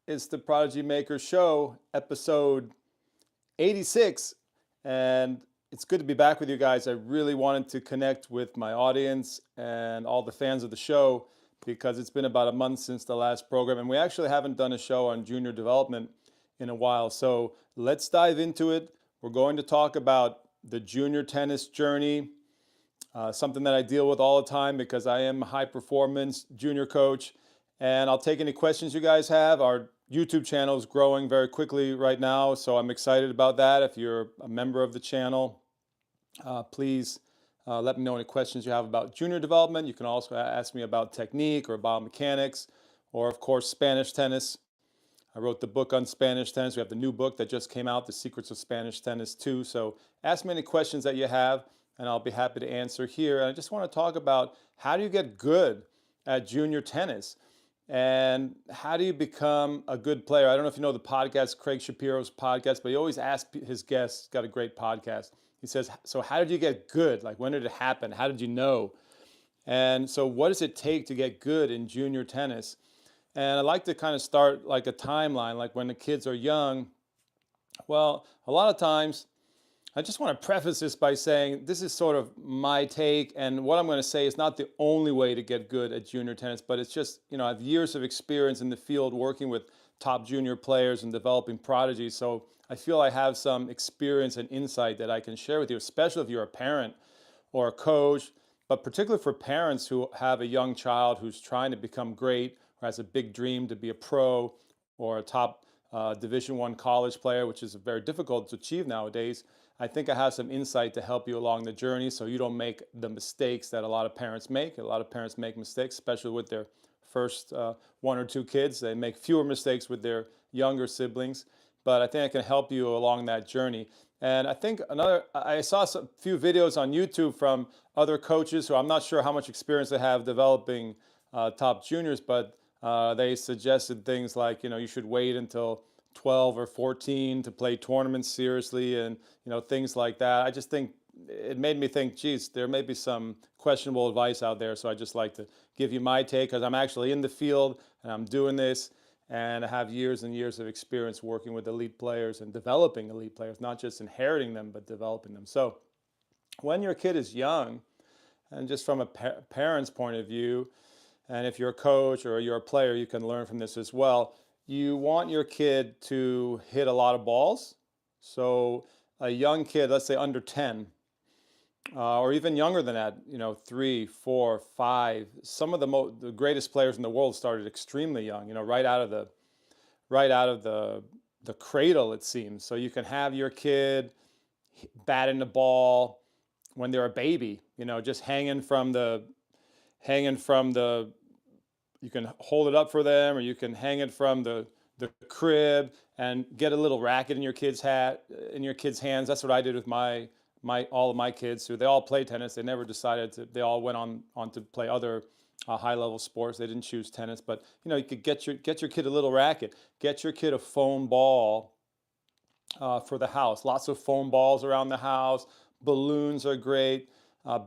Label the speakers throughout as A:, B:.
A: It's the Prodigy Maker Show, episode 86, and it's good to be back with you guys. I really wanted to connect with my audience and all the fans of the show because it's been about a month since the last program, and we actually haven't done a show on junior development in a while. So let's dive into it. We're going to talk about the junior tennis journey, something that I deal with all the time because I am a high performance junior coach. And I'll take any questions you guys have. Our YouTube channel is growing very quickly right now, so I'm excited about that. If you're a member of the channel, please let me know any questions you have about junior development. You can also ask me about technique or biomechanics, or of course Spanish tennis. I wrote the book on Spanish tennis. We have the new book that just came out, The Secrets of Spanish Tennis too. So ask me any questions that you have, and I'll be happy to answer here. And I just want to talk about how do you get good at junior tennis? And how do you become a good player? I don't know if you know the podcast, Craig Shapiro's podcast, but he always asks his guests, he's got a great podcast. He says, so how did you get good? Like, when did it happen? How did you know? And so what does it take to get good in junior tennis? And I like to kind of start like a timeline, like when the kids are young. Well, a lot of times, I just want to preface this by saying this is sort of my take, and what I'm going to say is not the only way to get good at junior tennis, but it's just, I have years of experience in the field working with top junior players and developing prodigies, so I feel I have some experience and insight that I can share with you, especially if you're a parent or a coach, but particularly for parents who have a young child who's trying to become great or has a big dream to be a pro or a top Division I college player, which is very difficult to achieve nowadays. I think I have some insight to help you along the journey so you don't make the mistakes that a lot of parents make. A lot of parents make mistakes, especially with their first one or two kids. They make fewer mistakes with their younger siblings, but I think I can help you along that journey. And I think I saw a few videos on YouTube from other coaches who I'm not sure how much experience they have developing top juniors, but they suggested things like, you should wait until 12 or 14 to play tournaments seriously, and things like that. I just think it made me think, geez, there may be some questionable advice out there. So I just like to give you my take because I'm actually in the field and I'm doing this, and I have years and years of experience working with elite players and developing elite players, not just inheriting them, but developing them. So when your kid is young, and just from a parent's point of view, and if you're a coach or you're a player, you can learn from this as well. You want your kid to hit a lot of balls. So a young kid, let's say under 10, or even younger than that, 3, 4, 5. Some of the greatest players in the world started extremely young, right out of the cradle, it seems. So you can have your kid batting the ball when they're a baby, just hanging from the you can hold it up for them, or you can hang it from the crib and get a little racket in your kid's hands. That's what I did with all of my kids. Who they all play tennis. They never decided to. They all went on to play other high level sports. They didn't choose tennis, but you could get your kid a little racket. Get your kid a foam ball for the house. Lots of foam balls around the house. Balloons are great.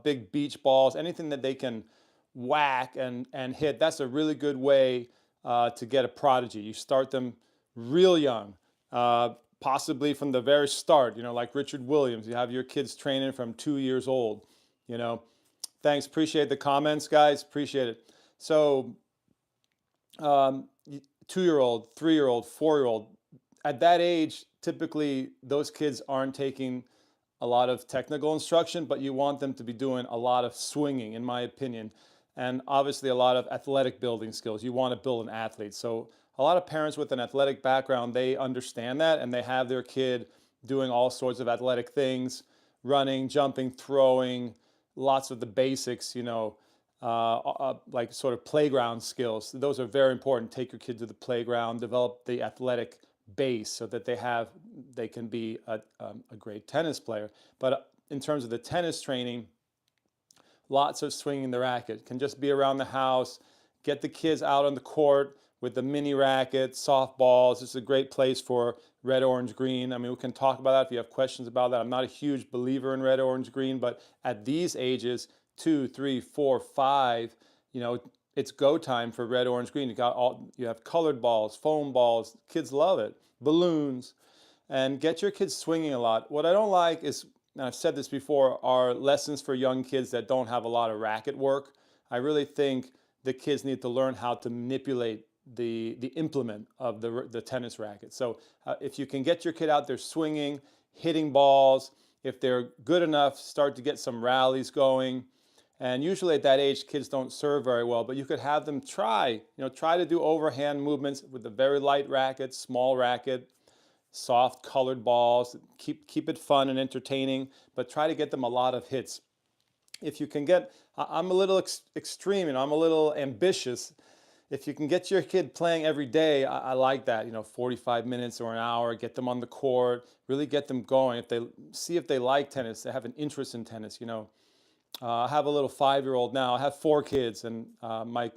A: Big beach balls. Anything that they can whack and hit. That's a really good way to get a prodigy. You start them real young, possibly from the very start, like Richard Williams. You have your kids training from 2 years old. Thanks, appreciate the comments, guys, appreciate it. So 2-year-old, 3-year-old, 4-year-old, at that age, typically those kids aren't taking a lot of technical instruction, but you want them to be doing a lot of swinging, in my opinion. And obviously a lot of athletic building skills. You want to build an athlete. So a lot of parents with an athletic background, they understand that, and they have their kid doing all sorts of athletic things, running, jumping, throwing, lots of the basics, like sort of playground skills. Those are very important. Take your kid to the playground, develop the athletic base so that they can be a great tennis player. But in terms of the tennis training, lots of swinging the racket. Can just be around the house. Get the kids out on the court with the mini racket, softballs. This is a great place for red, orange, green. I mean, we can talk about that if you have questions about that. I'm not a huge believer in red, orange, green, but at these ages, 2, 3, 4, 5, it's go time for red, orange, green. You have colored balls, foam balls. Kids love it. Balloons, and get your kids swinging a lot. What I don't like is, and I've said this before, are lessons for young kids that don't have a lot of racket work. I really think the kids need to learn how to manipulate the implement of the tennis racket. So if you can get your kid out there swinging, hitting balls, if they're good enough, start to get some rallies going. And usually at that age, kids don't serve very well, but you could have them try to do overhand movements with a very light racket, small racket, soft colored balls. Keep it fun and entertaining, but try to get them a lot of hits. If you can get, I'm a little extreme, I'm a little ambitious. If you can get your kid playing every day, I like that, 45 minutes or an hour, get them on the court, really get them going. If they like tennis, they have an interest in tennis, I have a little 5-year-old now. I have 4 kids, and I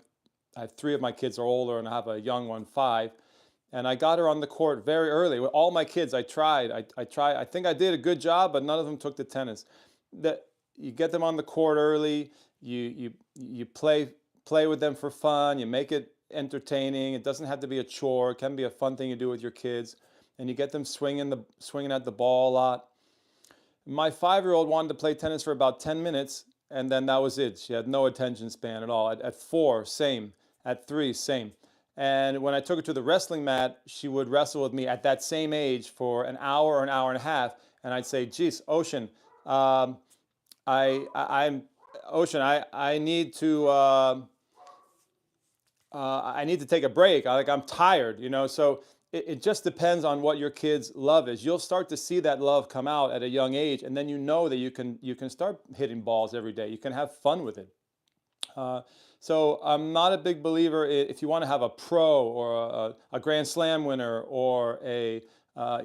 A: have 3 of my kids are older, and I have a young one, 5. And I got her on the court very early. With all my kids, I tried. I think I did a good job, but none of them took to tennis. You get them on the court early. You play with them for fun. You make it entertaining. It doesn't have to be a chore. It can be a fun thing you do with your kids. And you get them swinging at the ball a lot. My 5-year-old wanted to play tennis for about 10 minutes, and then that was it. She had no attention span at all. At 4, same. At 3, same. And when I took her to the wrestling mat, she would wrestle with me at that same age for an hour or an hour and a half. And I'd say, geez, Ocean, I need to take a break. I'm tired, So it just depends on what your kid's love is. You'll start to see that love come out at a young age, and then that you can start hitting balls every day. You can have fun with it. So I'm not a big believer if you want to have a pro or a Grand Slam winner or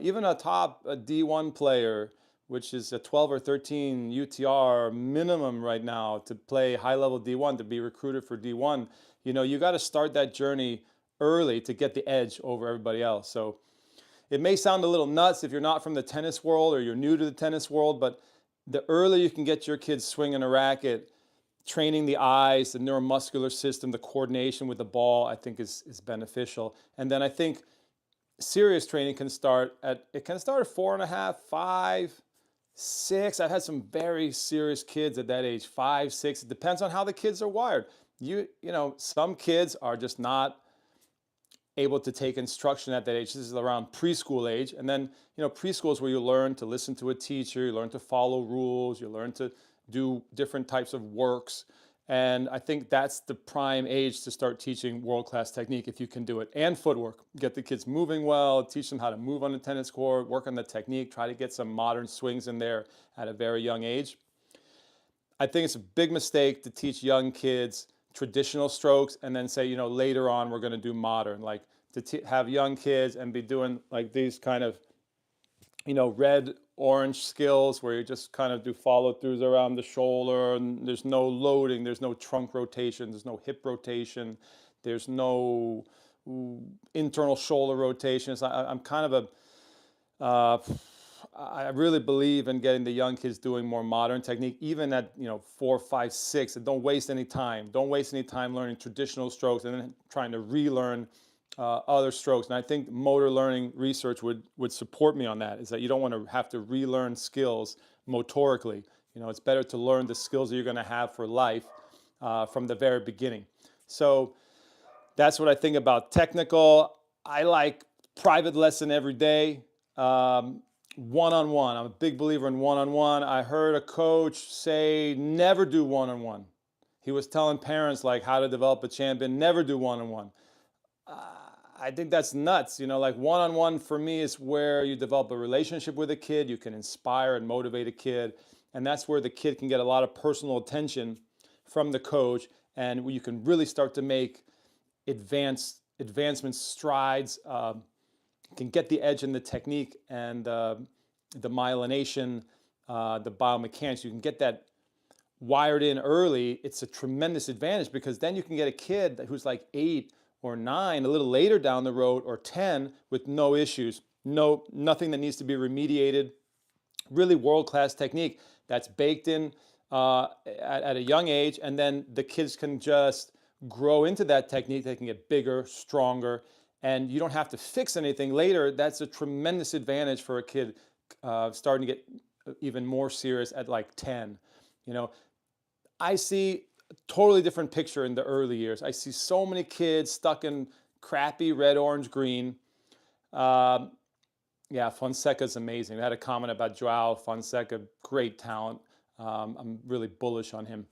A: even a top D1 player, which is a 12 or 13 UTR minimum right now to play high-level D1, to be recruited for D1. You got to start that journey early to get the edge over everybody else. So it may sound a little nuts if you're not from the tennis world or you're new to the tennis world, but the earlier you can get your kids swinging a racket, training the eyes, the neuromuscular system, the coordination with the ball, I think is beneficial. And then I think serious training can start at 4.5, 5, 6. I've had some very serious kids at that age, 5, 6. It depends on how the kids are wired. Some kids are just not able to take instruction at that age. This is around preschool age. And then, preschool is where you learn to listen to a teacher, you learn to follow rules, you learn to do different types of works. And I think that's the prime age to start teaching world-class technique if you can do it. And footwork. Get the kids moving well, teach them how to move on the tennis court, work on the technique, try to get some modern swings in there at a very young age. I think it's a big mistake to teach young kids traditional strokes and then say, later on we're going to do modern. Like to have young kids and be doing like these kind of, red, orange skills where you just kind of do follow throughs around the shoulder, and there's no loading, there's no trunk rotation, there's no hip rotation, there's no internal shoulder rotations. I'm kind of I really believe in getting the young kids doing more modern technique, even at 4, 5, 6. And don't waste any time. Don't waste any time learning traditional strokes and then trying to relearn other strokes. And I think motor learning research would support me on that. Is that you don't want to have to relearn skills motorically. It's better to learn the skills that you're going to have for life from the very beginning. So that's what I think about technical. I like private lesson every day. One-on-one. I'm a big believer in one-on-one. I heard a coach say, never do one-on-one. He was telling parents like how to develop a champion, never do one-on-one. I think that's nuts. Like one-on-one for me is where you develop a relationship with a kid. You can inspire and motivate a kid. And that's where the kid can get a lot of personal attention from the coach. And you can really start to make advancement strides, can get the edge in the technique and the myelination, the biomechanics. You can get that wired in early. It's a tremendous advantage because then you can get a kid who's like 8 or 9 a little later down the road, or 10, with no issues, nothing that needs to be remediated. Really world-class technique that's baked in at a young age, and then the kids can just grow into that technique. They can get bigger, stronger, and you don't have to fix anything later. That's a tremendous advantage for a kid starting to get even more serious at like 10. You know, I see a totally different picture in the early years. I see so many kids stuck in crappy red, orange, green. Yeah, Fonseca's amazing. We had a comment about Joao Fonseca, great talent. I'm really bullish on him.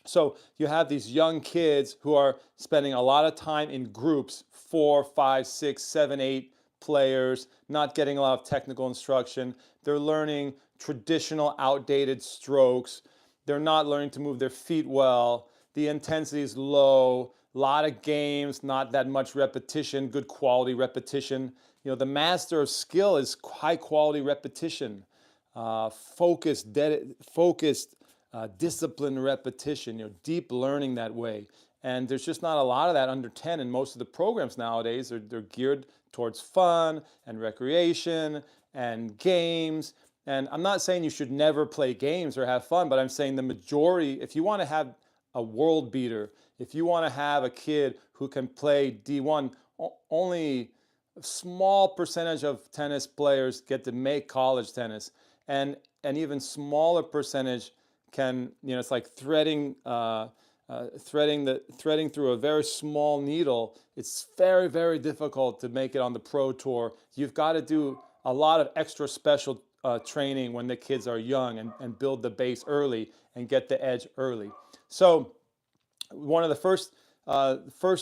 A: So you have these young kids who are spending a lot of time in groups, 4, 5, 6, 7, 8 players, not getting a lot of technical instruction. They're learning traditional, outdated strokes. They're not learning to move their feet well. The intensity is low. A lot of games, not that much repetition, good quality repetition. You know, the master of skill is high quality repetition, focused, disciplined repetition, you know, deep learning that way. And there's just not a lot of that under 10 in most of the programs nowadays. They're geared towards fun and recreation and games. And I'm not saying you should never play games or have fun, but I'm saying the majority, if you want to have a world beater, if you want to have a kid who can play D1, only a small percentage of tennis players get to make college tennis. And even smaller percentage can, you know, it's like threading through a very small needle. It's very, very difficult to make it on the pro tour. You've got to do a lot of extra special training when the kids are young and build the base early and get the edge early. So one of the first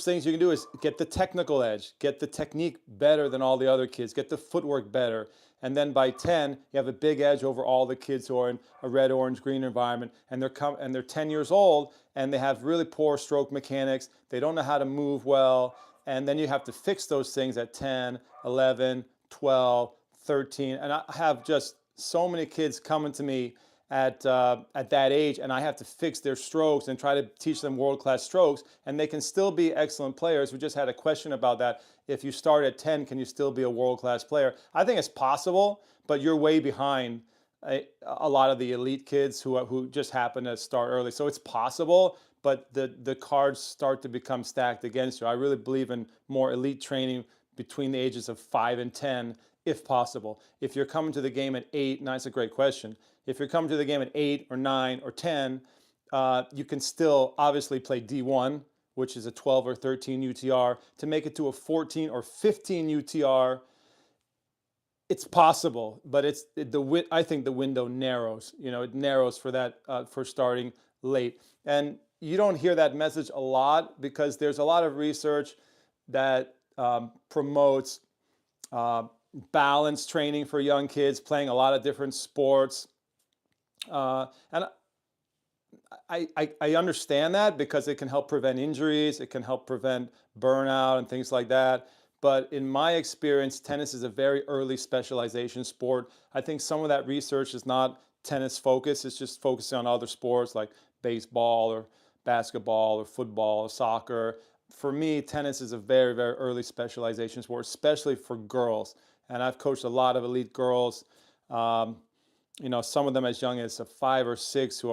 A: things you can do is get the technical edge, get the technique better than all the other kids, get the footwork better. And then by 10, you have a big edge over all the kids who are in a red, orange, green environment, and they're 10 years old, and they have really poor stroke mechanics. They don't know how to move well, and then you have to fix those things at 10, 11, 12, 13. And I have just so many kids coming to me at that age, and I have to fix their strokes and try to teach them world-class strokes, and they can still be excellent players. We just had a question about that. If you start at 10, can you still be a world-class player? I think it's possible, but you're way behind a lot of the elite kids who just happen to start early. So it's possible, but the cards start to become stacked against you. I really believe in more elite training between the ages of 5 and 10, if possible. If you're coming to the game at 8, and that's a great question. If you're coming to the game at 8 or 9 or 10, you can still obviously play D1, which is a 12 or 13 UTR. To make it to a 14 or 15 UTR, it's possible, but I think the window narrows. You know, it narrows for that for starting late. And you don't hear that message a lot because there's a lot of research that promotes balance training for young kids, playing a lot of different sports. And I understand that because it can help prevent injuries, it can help prevent burnout and things like that. But in my experience, tennis is a very early specialization sport. I think some of that research is not tennis focused, it's just focusing on other sports like baseball or basketball or football or soccer. For me, tennis is a very, very early specialization sport, especially for girls. And I've coached a lot of elite girls. You know, some of them as young as 5 or 6 who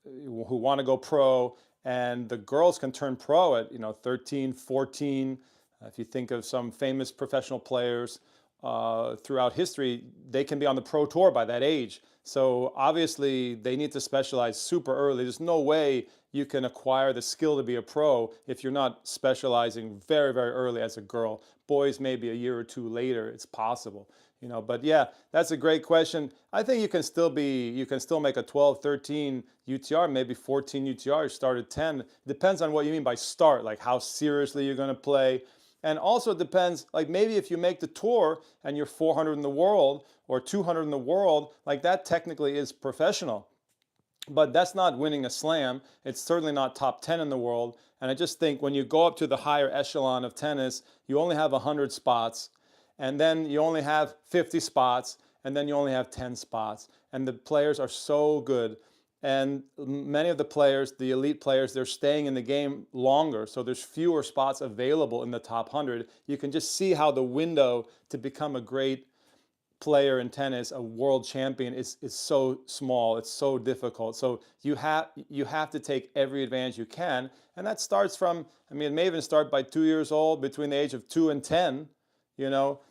A: want to go pro, and the girls can turn pro at 13, 14. If you think of some famous professional players throughout history, they can be on the pro tour by that age. So obviously they need to specialize super early. There's no way you can acquire the skill to be a pro if you're not specializing very, very early as a girl. Boys, maybe a year or 2 later, it's possible. But yeah, that's a great question. I think you can still make a 12, 13 UTR, maybe 14 UTR. You start at 10. Depends on what you mean by start, like how seriously you're going to play. And also it depends, like maybe if you make the tour and you're 400 in the world or 200 in the world, like that technically is professional. But that's not winning a slam. It's certainly not top 10 in the world. And I just think when you go up to the higher echelon of tennis, you only have 100 spots. And then you only have 50 spots, and then you only have 10 spots. And the players are so good. And many of the players, the elite players, they're staying in the game longer. So there's fewer spots available in the top 100. You can just see how the window to become a great player in tennis, a world champion, is so small. It's so difficult. So you have to take every advantage you can, and that starts from. I mean, it may even start by 2 years old, between the age of 2 and 10. You know,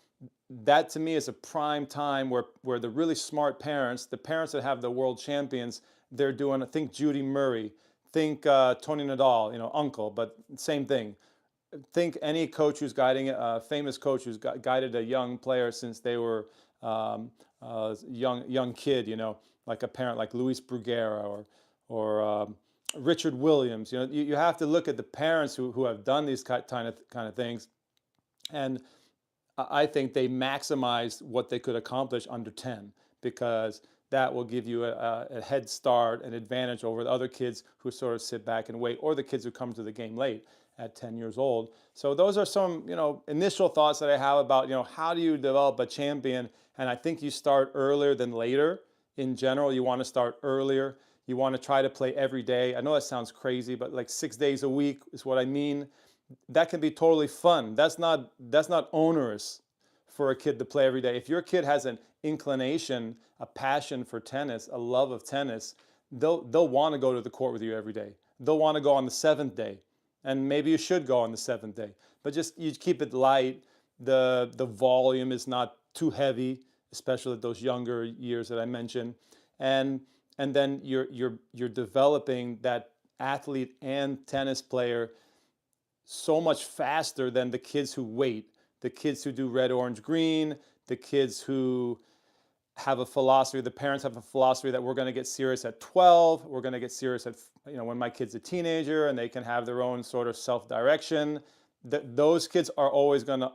A: that to me is a prime time where the really smart parents, the parents that have the world champions, they're doing. I think Judy Murray, think Tony Nadal, uncle, but same thing. Think any coach who's guiding a famous coach who's guided a young player since they were young kid, like a parent like Luis Bruguera or Richard Williams. You have to look at the parents who have done these kind of things, and I think they maximized what they could accomplish under 10, because that will give you a head start, an advantage over the other kids who sort of sit back and wait, or the kids who come to the game late at 10 years old. So those are some, initial thoughts that I have about, how do you develop a champion? And I think you start earlier than later. In general, you want to start earlier. You want to try to play every day. I know that sounds crazy, but like 6 days a week is what I mean. That can be totally fun. That's not onerous for a kid to play every day. If your kid has an inclination, a passion for tennis, a love of tennis, they'll want to go to the court with you every day. They'll want to go on the 7th day. And maybe you should go on the 7th day, but just you keep it light. The volume is not too heavy, especially at those younger years that I mentioned, and then you're developing that athlete and tennis player so much faster than the kids who wait, the kids who do red, orange, green, the kids who have a philosophy, the parents have a philosophy that we're going to get serious at 12, we're going to get serious at, when my kid's a teenager and they can have their own sort of self-direction. Those kids are always going to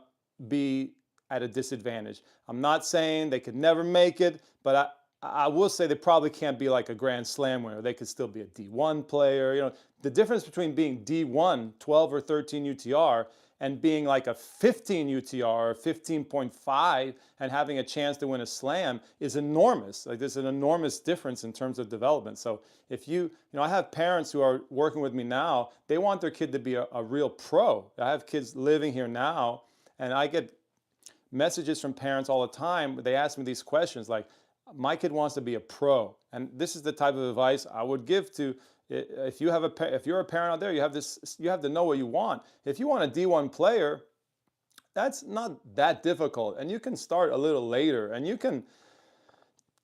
A: be at a disadvantage. I'm not saying they could never make it, but I will say they probably can't be like a Grand Slam winner. They could still be a D1 player. The difference between being D1, 12 or 13 UTR, and being like a 15 UTR or 15.5 and having a chance to win a slam is enormous. Like, there's an enormous difference in terms of development. So if I have parents who are working with me now, they want their kid to be a real pro. I have kids living here now, and I get messages from parents all the time. They ask me these questions like, my kid wants to be a pro. And this is the type of advice I would give to, if you're a parent out there, you have to know what you want. If you want a D1 player, that's not that difficult, and you can start a little later, and you can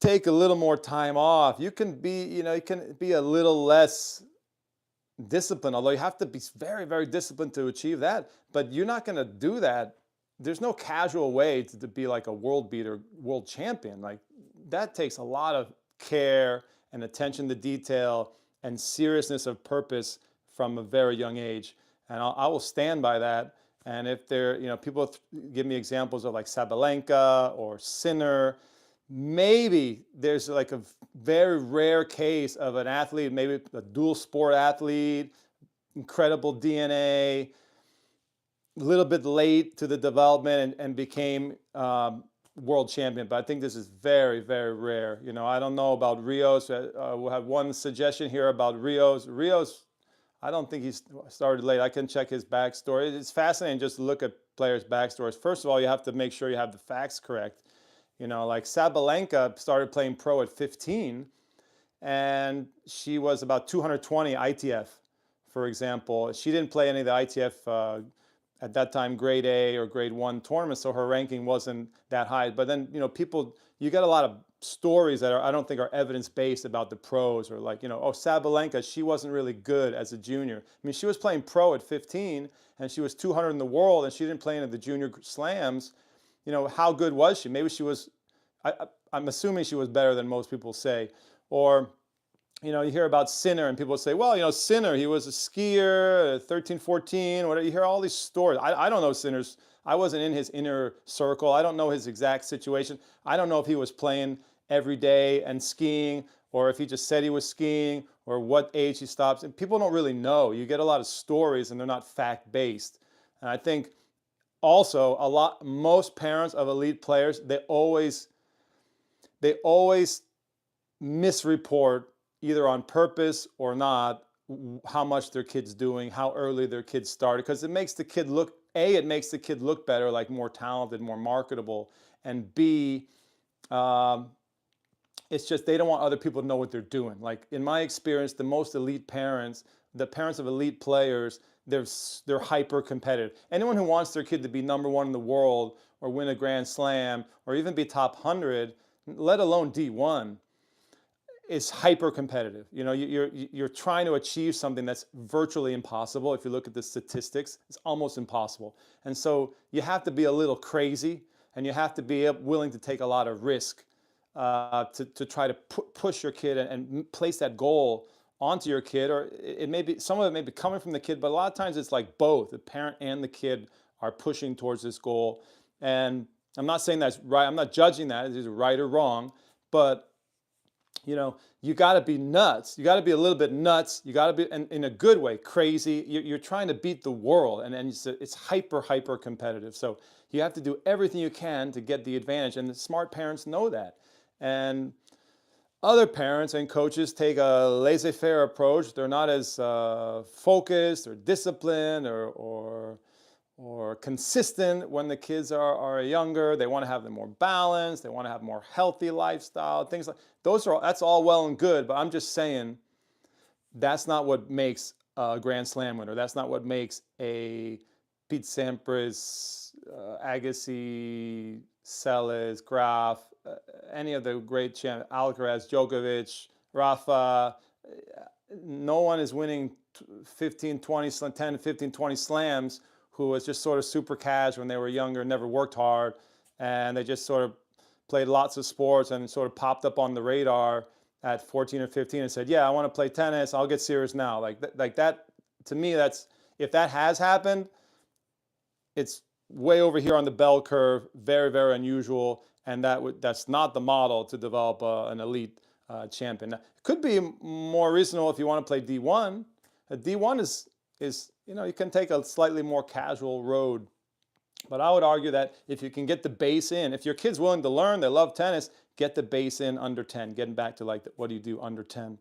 A: take a little more time off. You can be a little less disciplined, although you have to be very, very disciplined to achieve that. But you're not going to do that. There's no casual way to be like a world beater, world champion. Like, that takes a lot of care and attention to detail and seriousness of purpose from a very young age. And I will stand by that. And if people give me examples of like Sabalenka or Sinner, maybe there's like a very rare case of an athlete, maybe a dual sport athlete, incredible DNA, a little bit late to the development and became world champion. But I think this is very, very rare. I don't know about Rios. We'll have one suggestion here about Rios. Rios, I don't think he started late. I can check his backstory. It's fascinating just to look at players' backstories. First of all, you have to make sure you have the facts correct. Like Sabalenka started playing pro at 15, and she was about 220 ITF, for example. She didn't play any of the ITF at that time grade A or grade 1 tournaments, so her ranking wasn't that high. But then, you get a lot of stories that I don't think are evidence-based about the pros, or like, Sabalenka, she wasn't really good as a junior. I mean, she was playing pro at 15, and she was 200 in the world, and she didn't play any of the junior slams. How good was she? Maybe she was, I'm assuming she was better than most people say. Or, you hear about Sinner, and people say, well, Sinner, he was a skier, 13, 14, whatever. You hear all these stories. I don't know Sinner's. I wasn't in his inner circle. I don't know his exact situation. I don't know if he was playing every day and skiing, or if he just said he was skiing, or what age he stops. And people don't really know. You get a lot of stories, and they're not fact-based. And I think also most parents of elite players, they always misreport, either on purpose or not, how much their kid's doing, how early their kids started, because it makes the kid look, A, it makes the kid look better, like more talented, more marketable, and B, Um, it's just they don't want other people to know what they're doing. Like in my experience, the most elite parents, the parents of elite players, they're hyper competitive. Anyone who wants their kid to be number one in the world or win a Grand Slam or even be top 100, let alone D1, is hyper competitive. You know, you're trying to achieve something that's virtually impossible. If you look at the statistics, it's almost impossible. And so you have to be a little crazy, and you have to be willing to take a lot of risk to try to push your kid and place that goal onto your kid. Or it may be, some of it may be coming from the kid, but a lot of times it's like both the parent and the kid are pushing towards this goal. And I'm not saying that's right. I'm not judging that as right or wrong, but you know, you got to be nuts. You got to be a little bit nuts. You got to be in a good way, crazy. You're trying to beat the world, and it's hyper competitive. So you have to do everything you can to get the advantage, and the smart parents know that. And other parents and coaches take a laissez-faire approach. They're not as focused or disciplined or consistent when the kids are younger. They want to have them more balanced. They want to have more healthy lifestyle. Things like that's all well and good. But I'm just saying that's not what makes a Grand Slam winner. That's not what makes a Pete Sampras, Agassi, Seles, Graf, any of the great champions, Alcaraz, Djokovic, Rafa. No one is winning 15, 20, 10, 15, 20 slams who was just sort of super cash when they were younger, never worked hard, and they just sort of played lots of sports and sort of popped up on the radar at 14 or 15 and said, yeah, I want to play tennis. I'll get serious now. Like that, to me, that's, if that has happened, it's way over here on the bell curve, very, very unusual, and that's not the model to develop an elite champion. Now, it could be more reasonable if you want to play D1. D1 is you know, you can take a slightly more casual road. But I would argue that if you can get the base in, if your kid's willing to learn, they love tennis, get the base in under 10. Getting back to like, what do you do under 10?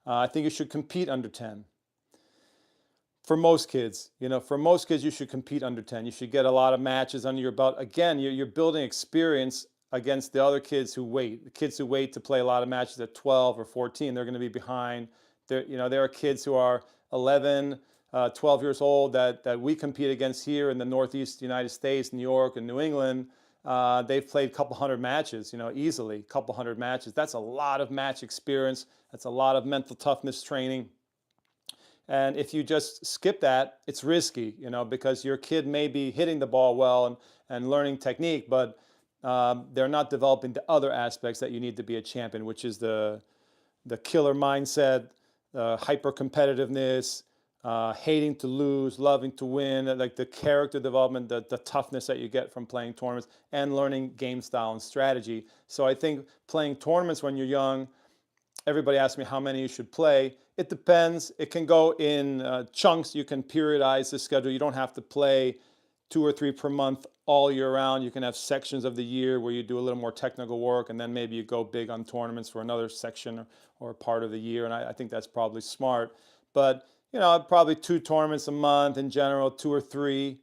A: I think you should compete under 10. For most kids, you know, for most kids, you should compete under 10. You should get a lot of matches under your belt. Again, you're building experience against the other kids who wait. The kids who wait to play a lot of matches at 12 or 14, they're going to be behind. There are kids who are 11, 12 years old that we compete against here in the Northeast United States, New York and New England. They've played a couple hundred matches, you know, easily, a couple hundred matches. That's a lot of match experience. That's a lot of mental toughness training. And if you just skip that, it's risky, you know, because your kid may be hitting the ball well and learning technique, but they're not developing the other aspects that you need to be a champion, which is the killer mindset, hyper competitiveness, hating to lose, loving to win, like the character development, the toughness that you get from playing tournaments, and learning game style and strategy. So I think playing tournaments when you're young, everybody asks me how many you should play. It depends. It can go in chunks. You can periodize the schedule. You don't have to play 2 or 3 per month all year round. You can have sections of the year where you do a little more technical work, and then maybe you go big on tournaments for another section or part of the year. And I think that's probably smart. But you know, probably 2 tournaments a month in general, 2 or 3.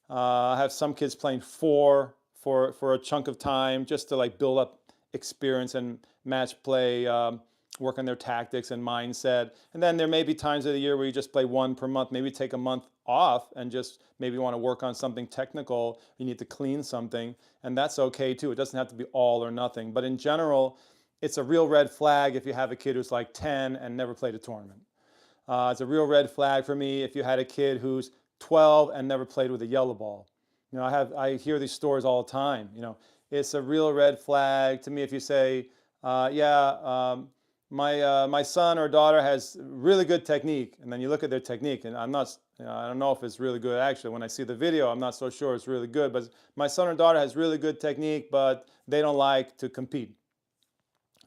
A: I have some kids playing 4 for a chunk of time just to like build up experience and match play, work on their tactics and mindset. And then there may be times of the year where you just play 1 per month, maybe take a month off and just maybe want to work on something technical. You need to clean something, and that's okay too. It doesn't have to be all or nothing. But in general, it's a real red flag if you have a kid who's like 10 and never played a tournament. It's a real red flag for me if you had a kid who's 12 and never played with a yellow ball. You know, I hear these stories all the time. You know, it's a real red flag to me if you say, my son or daughter has really good technique, and then you look at their technique, and I don't know if it's really good. Actually, when I see the video, I'm not so sure it's really good. But my son or daughter has really good technique, but they don't like to compete.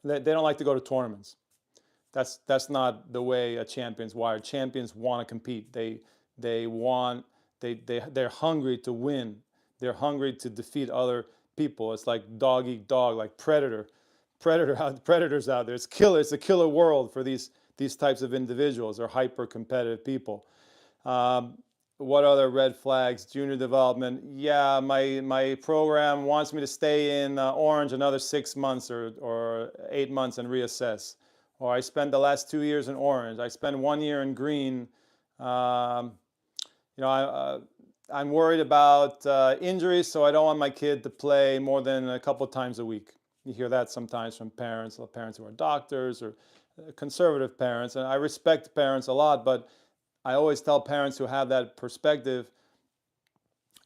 A: They don't like to go to tournaments. That's not the way a champion's wired. Champions want to compete. They're hungry to win. They're hungry to defeat other people. It's like dog eat dog, like predators out there. It's killer. It's a killer world for these types of individuals. They're hyper competitive people. what other red flags? Junior development. Yeah, my program wants me to stay in orange another 6 months or 8 months and reassess. Or I spend the last 2 years in orange. I spend 1 year in green. Um, you know, I'm worried about injuries, so I don't want my kid to play more than a couple times a week. You hear that sometimes from parents who are doctors or conservative parents, and I respect parents a lot, but I always tell parents who have that perspective,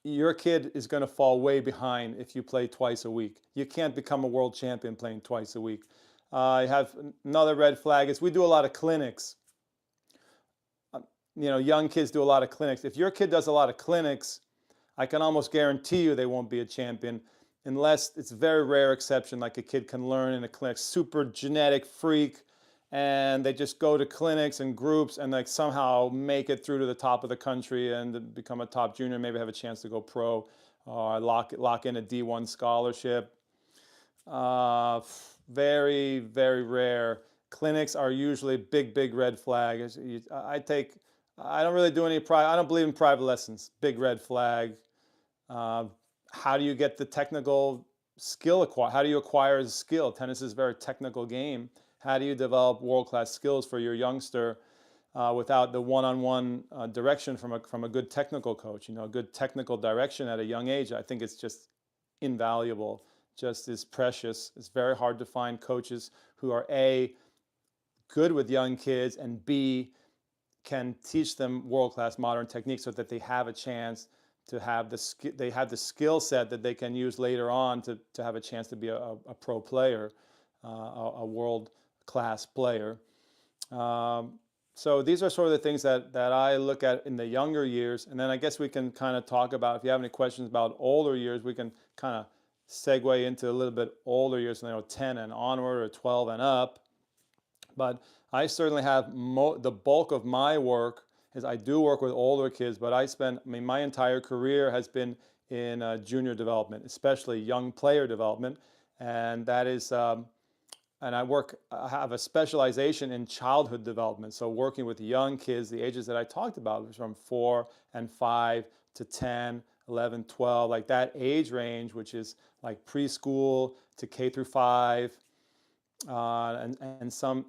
A: your kid is going to fall way behind if you play twice a week. You can't become a world champion playing twice a week. I have another red flag is we do a lot of clinics. Young kids do a lot of clinics. If your kid does a lot of clinics, I can almost guarantee you they won't be a champion unless it's a very rare exception, like a kid can learn in a clinic, super genetic freak, and they just go to clinics and groups and like somehow make it through to the top of the country and become a top junior, maybe have a chance to go pro, or lock in a D1 scholarship. Very, very rare. Clinics are usually big red flag. I don't really do any private, I don't believe in private lessons. Big red flag. How do you get the technical skill How do you acquire the skill? Tennis is a very technical game. How do you develop world-class skills for your youngster without the one-on-one direction from a good technical coach? A good technical direction at a young age, I think it's just invaluable, just as precious. It's very hard to find coaches who are A, good with young kids, and B, can teach them world-class modern techniques so that they have a chance to have the skill set that they can use later on to have a chance to be a pro player, a world-class player. So these are sort of the things that I look at in the younger years. And then I guess we can kind of talk about, if you have any questions about older years, we can kind of segue into a little bit older years, 10 and onward or 12 and up. But I certainly have the bulk of my work is I do work with older kids, but my entire career has been in junior development, especially young player development. And that is, and I have a specialization in childhood development. So working with young kids, the ages that I talked about, from 4 and 5 to 10, 11, 12, like that age range, which is like preschool to K through 5. And some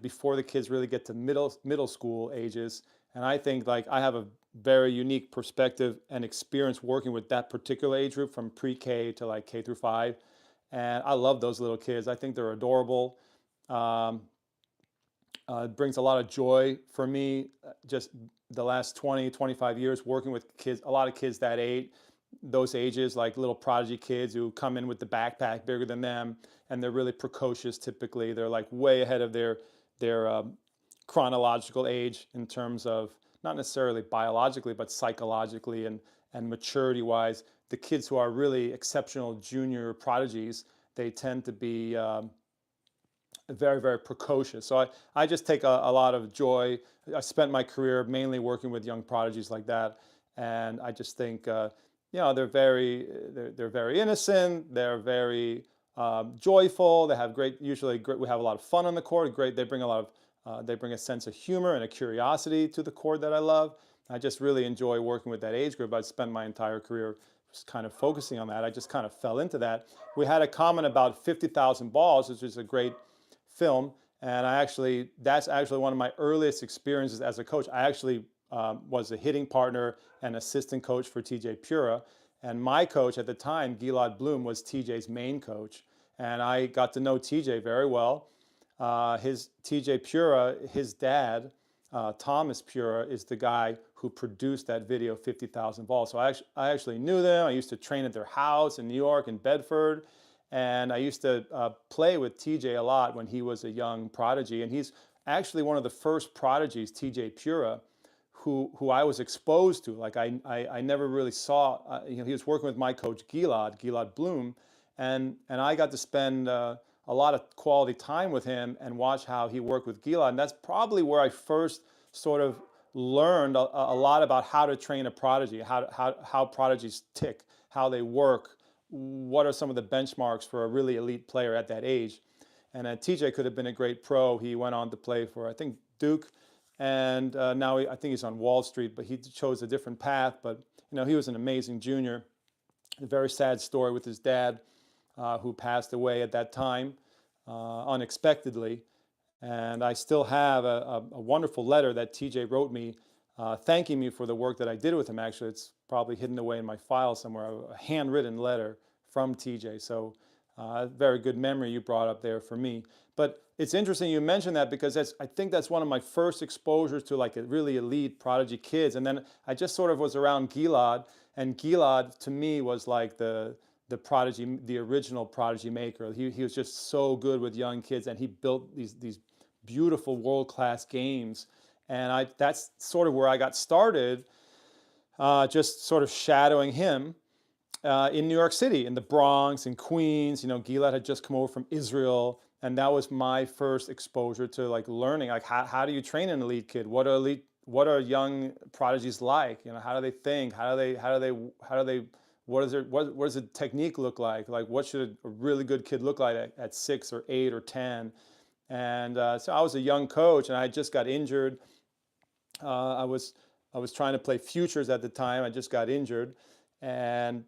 A: before the kids really get to middle school ages. And I think like I have a very unique perspective and experience working with that particular age group from pre-K to like K through 5. And I love those little kids. I think they're adorable. It brings a lot of joy for me, just the last 20, 25 years working with kids, a lot of kids that age, those ages, like little prodigy kids who come in with the backpack bigger than them, and they're really precocious typically. They're like way ahead of their chronological age in terms of not necessarily biologically, but psychologically and maturity wise. The kids who are really exceptional junior prodigies, they tend to be very, very precocious. So I just take a lot of joy. I spent my career mainly working with young prodigies like that. And I just think, they're very innocent. They're very joyful. They have usually we have a lot of fun on the court. They bring they bring a sense of humor and a curiosity to the court that I love. I just really enjoy working with that age group. I spent my entire career just kind of focusing on that. I just kind of fell into that. We had a comment about 50,000 balls, which is a great film. And that's actually one of my earliest experiences as a coach. I actually was a hitting partner and assistant coach for TJ Pura. And my coach at the time, Gilad Bloom, was TJ's main coach. And I got to know TJ very well. TJ Pura, his dad, Thomas Pura, is the guy who produced that video, 50,000 balls. So I actually knew them. I used to train at their house in New York, in Bedford. And I used to play with TJ a lot when he was a young prodigy. And he's actually one of the first prodigies, TJ Pura, who I was exposed to. Like I never really saw, he was working with my coach Gilad Bloom. And I got to spend a lot of quality time with him and watch how he worked with Gilad. And that's probably where I first sort of learned a lot about how to train a prodigy, how prodigies tick, how they work, what are some of the benchmarks for a really elite player at that age. And TJ could have been a great pro. He went on to play for, I think, Duke, And now I think he's on Wall Street, but he chose a different path. But he was an amazing junior. A very sad story with his dad, who passed away at that time unexpectedly. And I still have a wonderful letter that TJ wrote me, thanking me for the work that I did with him. Actually, it's probably hidden away in my file somewhere, a handwritten letter from TJ. So very good memory you brought up there for me. But it's interesting you mentioned that, because I think that's one of my first exposures to like a really elite prodigy kids. And then I just sort of was around Gilad, and Gilad to me was like the prodigy, the original Prodigy Maker. He was just so good with young kids, and he built these beautiful world-class games. And that's sort of where I got started, just sort of shadowing him in New York City, in the Bronx, in Queens. Gilad had just come over from Israel, and that was my first exposure to like learning, like how do you train an elite kid? What are young prodigies like? How do they think? What does the technique look like? Like, what should a really good kid look like at 6 or 8 or 10? And so I was a young coach, and I just got injured. I was trying to play futures at the time. I just got injured, and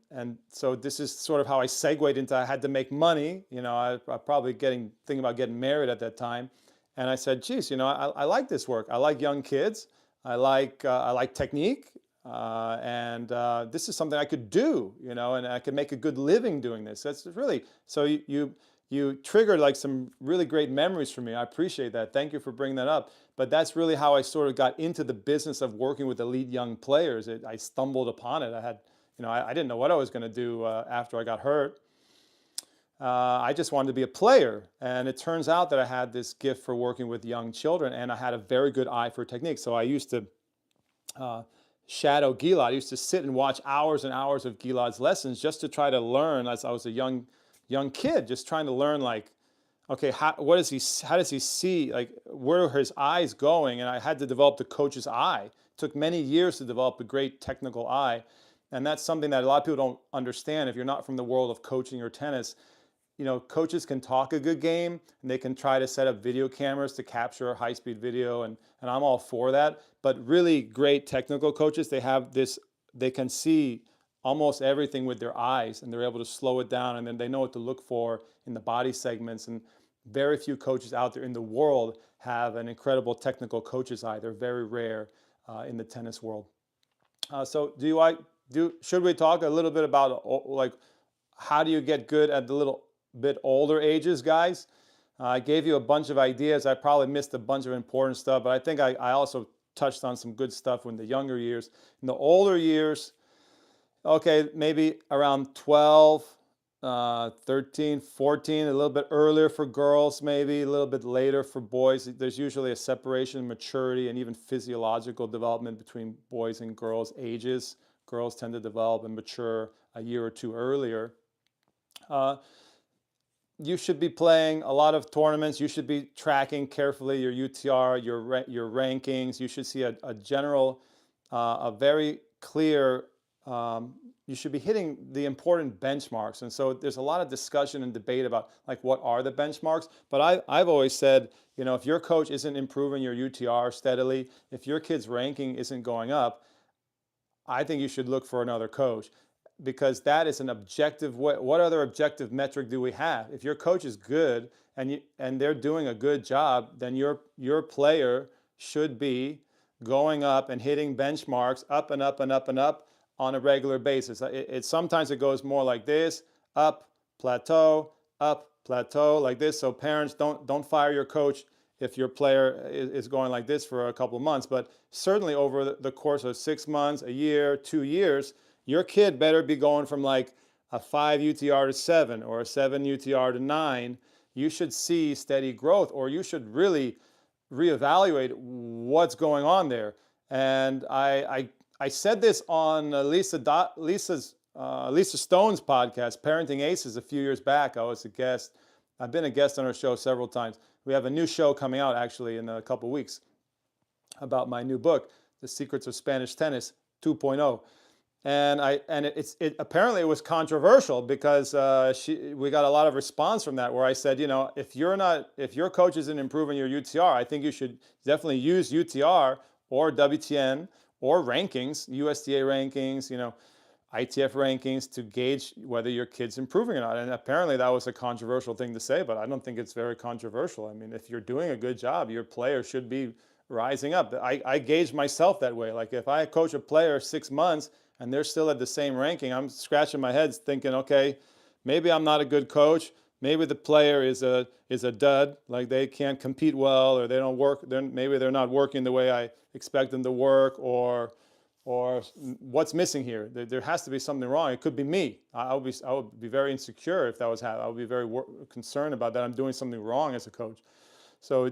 A: so this is sort of how I segued into, I had to make money. I probably thinking about getting married at that time, and I said, geez, I like this work. I like young kids. I like technique. And this is something I could do, and I could make a good living doing this. That's really, so you triggered like some really great memories for me. I appreciate that. Thank you for bringing that up. But that's really how I sort of got into the business of working with elite young players. I stumbled upon it. I didn't know what I was going to do after I got hurt. I just wanted to be a player. And it turns out that I had this gift for working with young children, and I had a very good eye for technique. So I used to shadow Gilad. I used to sit and watch hours and hours of Gilad's lessons just to try to learn, as I was a young kid, just trying to learn, like, okay, how does he see, like, where are his eyes going? And I had to develop the coach's eye. It took many years to develop a great technical eye. And that's something that a lot of people don't understand if you're not from the world of coaching or tennis. Coaches can talk a good game, and they can try to set up video cameras to capture high-speed video, and I'm all for that. But really great technical coaches, they can see almost everything with their eyes, and they're able to slow it down, and then they know what to look for in the body segments. And very few coaches out there in the world have an incredible technical coach's eye. They're very rare in the tennis world. So should we talk a little bit about like how do you get good at the little bit older ages, guys? I gave you a bunch of ideas. I probably missed a bunch of important stuff, but I think I also touched on some good stuff in the younger years. In the older years, okay, maybe around 12, 13, 14, a little bit earlier for girls, maybe a little bit later for boys. There's usually a separation in maturity and even physiological development between boys and girls' ages. Girls tend to develop and mature a year or two earlier. You should be playing a lot of tournaments. You should be tracking carefully your UTR, your rankings. You should see a general, a very clear, you should be hitting the important benchmarks. And so there's a lot of discussion and debate about like what are the benchmarks. But I've always said, if your coach isn't improving your UTR steadily, if your kid's ranking isn't going up, I think you should look for another coach. Because that is an objective way. What other objective metric do we have? If your coach is good and they're doing a good job, then your player should be going up and hitting benchmarks up and up and up and up on a regular basis. Sometimes it goes more like this: up, plateau, like this. So parents, don't fire your coach if your player is going like this for a couple of months. But certainly over the course of 6 months, a year, 2 years, your kid better be going from like a 5 UTR to 7 or a 7 UTR to 9. You should see steady growth, or you should really reevaluate what's going on there. And I said this on Lisa Stone's podcast, Parenting Aces, a few years back. I was a guest. I've been a guest on her show several times. We have a new show coming out actually in a couple weeks about my new book, The Secrets of Spanish Tennis 2.0. And apparently it was controversial because we got a lot of response from that, where I said, if your coach isn't improving your UTR, I think you should definitely use UTR or WTN or rankings, USDA rankings, ITF rankings, to gauge whether your kid's improving or not. And apparently that was a controversial thing to say, but I don't think it's very controversial. I mean, if you're doing a good job, your player should be rising up. I gauge myself that way. Like if I coach a player 6 months and they're still at the same ranking, I'm scratching my head thinking, okay, maybe I'm not a good coach. Maybe the player is a dud, like they can't compete well, or they don't work. Maybe they're not working the way I expect them to work, or what's missing here. There has to be something wrong. It could be me. I would be very insecure if that was happening. I would be very concerned about that. I'm doing something wrong as a coach. So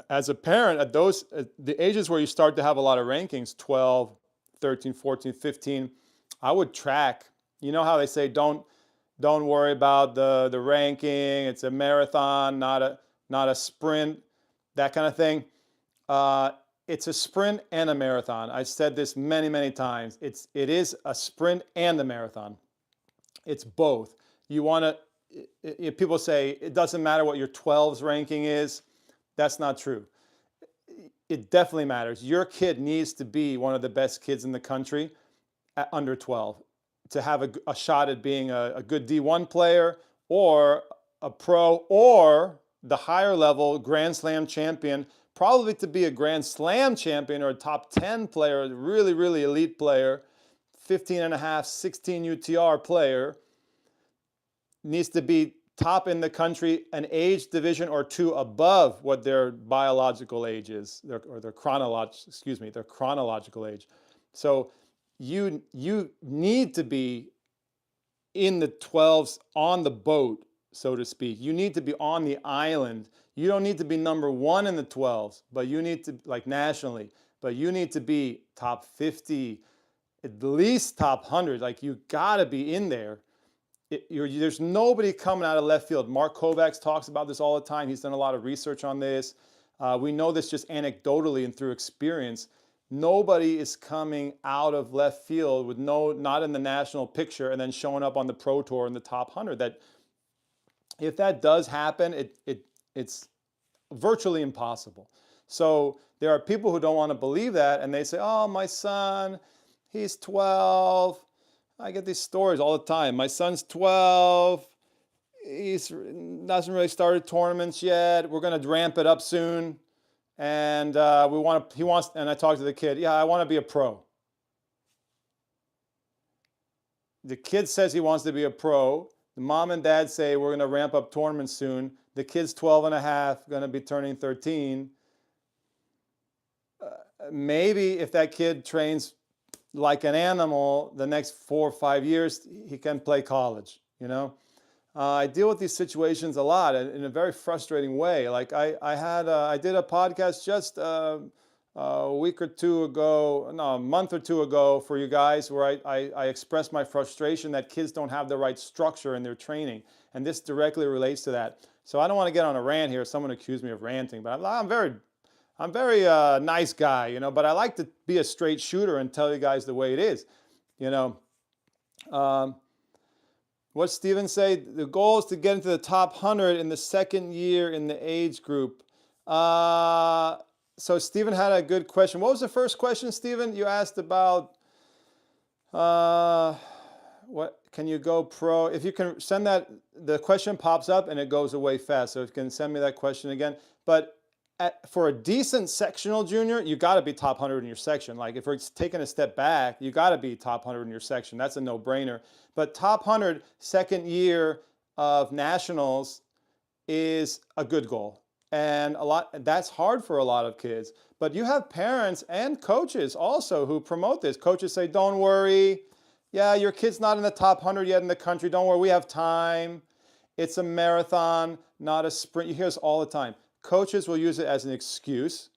A: as a parent, at the ages where you start to have a lot of rankings, 12, 13, 14, 15, I would track. You know how they say don't worry about the ranking. It's a marathon, not a sprint, that kind of thing. It's a sprint and a marathon. I've said this many, many times. It is a sprint and a marathon. It's both. You want to, people say it doesn't matter what your 12's ranking is. That's not true. It definitely matters. Your kid needs to be one of the best kids in the country at under 12 to have a shot at being a good D1 player or a pro or the higher level Grand Slam champion. Probably to be a Grand Slam champion or a top 10 player, a really, really elite player, 15 and a half, 16 UTR player, needs to be top in the country, an age division or two above what their biological age is, their chronological age. So you need to be in the 12s on the boat, so to speak. You need to be on the island. You don't need to be number one in the 12s, but you need to, like nationally, but you need to be top 50, at least top 100. Like you gotta be in there. There's nobody coming out of left field. Mark Kovacs talks about this all the time. He's done a lot of research on this. We know this just anecdotally and through experience. Nobody is coming out of left field with not in the national picture and then showing up on the Pro Tour in the top 100. That if that does happen, it's virtually impossible. So there are people who don't want to believe that, and they say, "Oh, my son, he's 12." I get these stories all the time. My son's 12. He hasn't really started tournaments yet. We're going to ramp it up soon. And he wants, and I talk to the kid, yeah, I want to be a pro. The kid says he wants to be a pro. The mom and dad say we're going to ramp up tournaments soon. The kid's 12 and a half, going to be turning 13. Maybe if that kid trains like an animal, the next 4 or 5 years, he can play college, I deal with these situations a lot in a very frustrating way. Like I did a podcast just a week or two ago, no, a month or two ago for you guys, where I expressed my frustration that kids don't have the right structure in their training. And this directly relates to that. So I don't want to get on a rant here. Someone accused me of ranting, but I'm very nice guy, but I like to be a straight shooter and tell you guys the way it is, What Steven say? The goal is to get into the top 100 in the second year in the age group. So Steven had a good question. What was the first question, Steven? You asked about what can you go pro? If you can send that, the question pops up and it goes away fast. So if you can send me that question again. But for a decent sectional junior, you got to be top 100 in your section. Like if we're taking a step back, you got to be top 100 in your section. That's a no-brainer. But top 100 second year of nationals is a good goal. And that's hard for a lot of kids. But you have parents and coaches also who promote this. Coaches say, don't worry. Yeah, your kid's not in the top 100 yet in the country. Don't worry, we have time. It's a marathon, not a sprint. You hear this all the time. Coaches will use it as an excuse.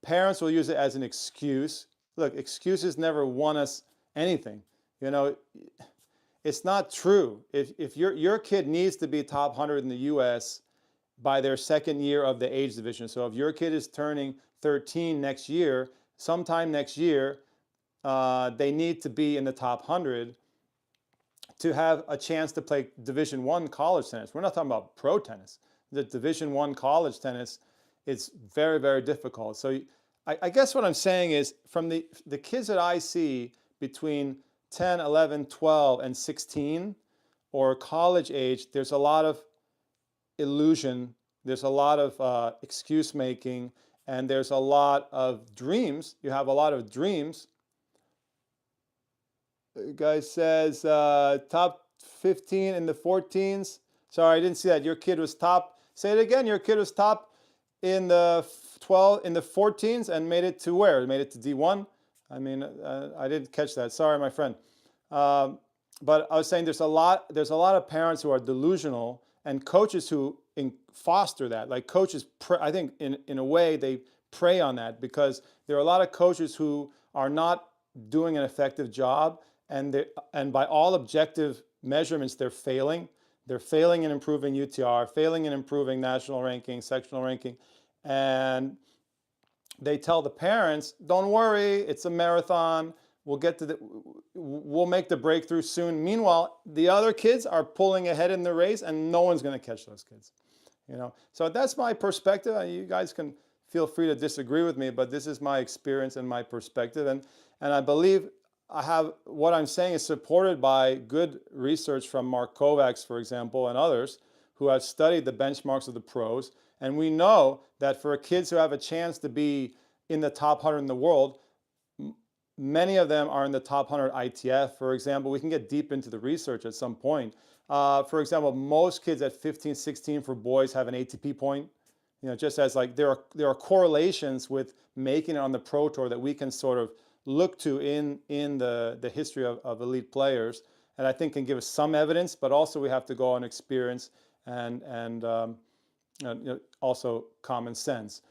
A: Parents will use it as an excuse. Look, excuses never won us anything. It's not true. If your kid needs to be top 100 in the U.S. by their second year of the age division. So if your kid is turning 13 next year, sometime next year, they need to be in the top 100 to have a chance to play Division I college tennis. We're not talking about pro tennis. The Division I college tennis is very, very difficult. So I guess what I'm saying is, from the kids that I see between 10, 11, 12, and 16, or college age, there's a lot of illusion, there's a lot of excuse making, and there's a lot of dreams. You have a lot of dreams. The guy says top 15 in the 14s. Sorry, I didn't see that. Your kid was top. Say it again. Your kid was top in the 14s and made it to where? Made it to D1. I mean, I didn't catch that. Sorry, my friend. But I was saying there's a lot of parents who are delusional, and coaches who foster that. Like coaches, I think in a way they prey on that, because there are a lot of coaches who are not doing an effective job, and by all objective measurements, they're failing. They're failing in improving UTR, failing in improving national ranking, sectional ranking, and they tell the parents, "Don't worry, it's a marathon. We'll make the breakthrough soon." Meanwhile, the other kids are pulling ahead in the race, and no one's going to catch those kids. So that's my perspective. You guys can feel free to disagree with me, but this is my experience and my perspective, and I believe what I'm saying is supported by good research from Mark Kovacs, for example, and others who have studied the benchmarks of the pros. And we know that for kids who have a chance to be in the top 100 in the world, many of them are in the top 100 ITF, for example. We can get deep into the research at some point. For example, most kids at 15, 16 for boys have an ATP point. Just as like there are correlations with making it on the pro tour that we can sort of look to in the history of elite players, and I think can give us some evidence, but also we have to go on experience and also common sense.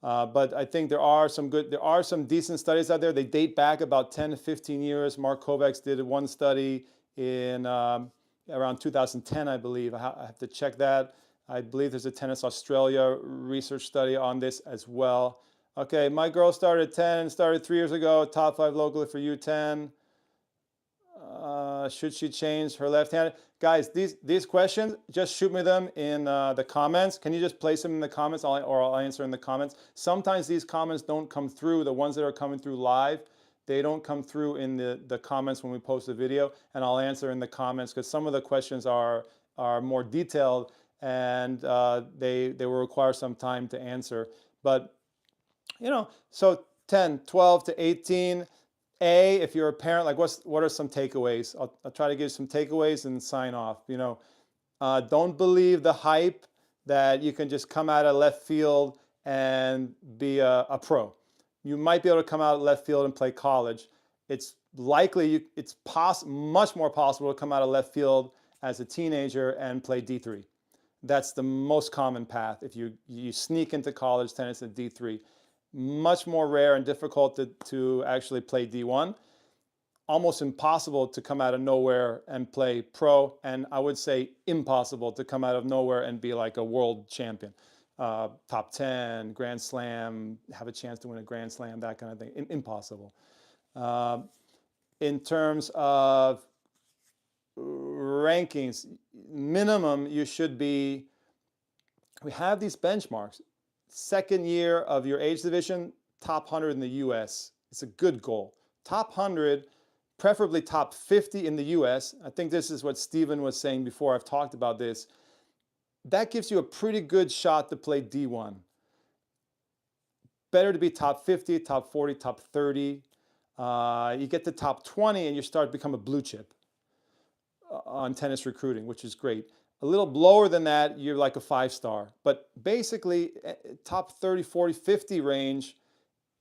A: But I think there are some decent studies out there. They date back about 10 to 15 years. Mark Kovacs did one study in around 2010, I believe. I have to check that. I believe there's a Tennis Australia research study on this as well. Okay, my girl started at 10, started 3 years ago, top 5 locally for U10. Should she change her left-handed? Guys, these questions, just shoot me them in the comments. Can you just place them in the comments, or I'll answer in the comments. Sometimes these comments don't come through, the ones that are coming through live, they don't come through in the comments when we post the video, and I'll answer in the comments, because some of the questions are more detailed, and they will require some time to answer. But so 10, 12 to 18, if you're a parent, like what are some takeaways? I'll try to give you some takeaways and sign off. Don't believe the hype that you can just come out of left field and be a pro. You might be able to come out of left field and play college. It's likely, it's much more possible to come out of left field as a teenager and play D3. That's the most common path. If you sneak into college tennis at D3. Much more rare and difficult to actually play D1. Almost impossible to come out of nowhere and play pro, and I would say impossible to come out of nowhere and be like a world champion. Top 10, Grand Slam, have a chance to win a Grand Slam, that kind of thing. Impossible. In terms of rankings, minimum you should be, we have these benchmarks. Second year of your age division, top 100 in the US. It's a good goal. Top 100, preferably top 50 in the US. I think this is what Steven was saying before. I've talked about this. That gives you a pretty good shot to play D1. Better to be top 50, top 40, top 30. You get to top 20 and you start to become a blue chip on tennis recruiting, which is great. A little lower than that, you're like a 5-star. But basically, top 30, 40, 50 range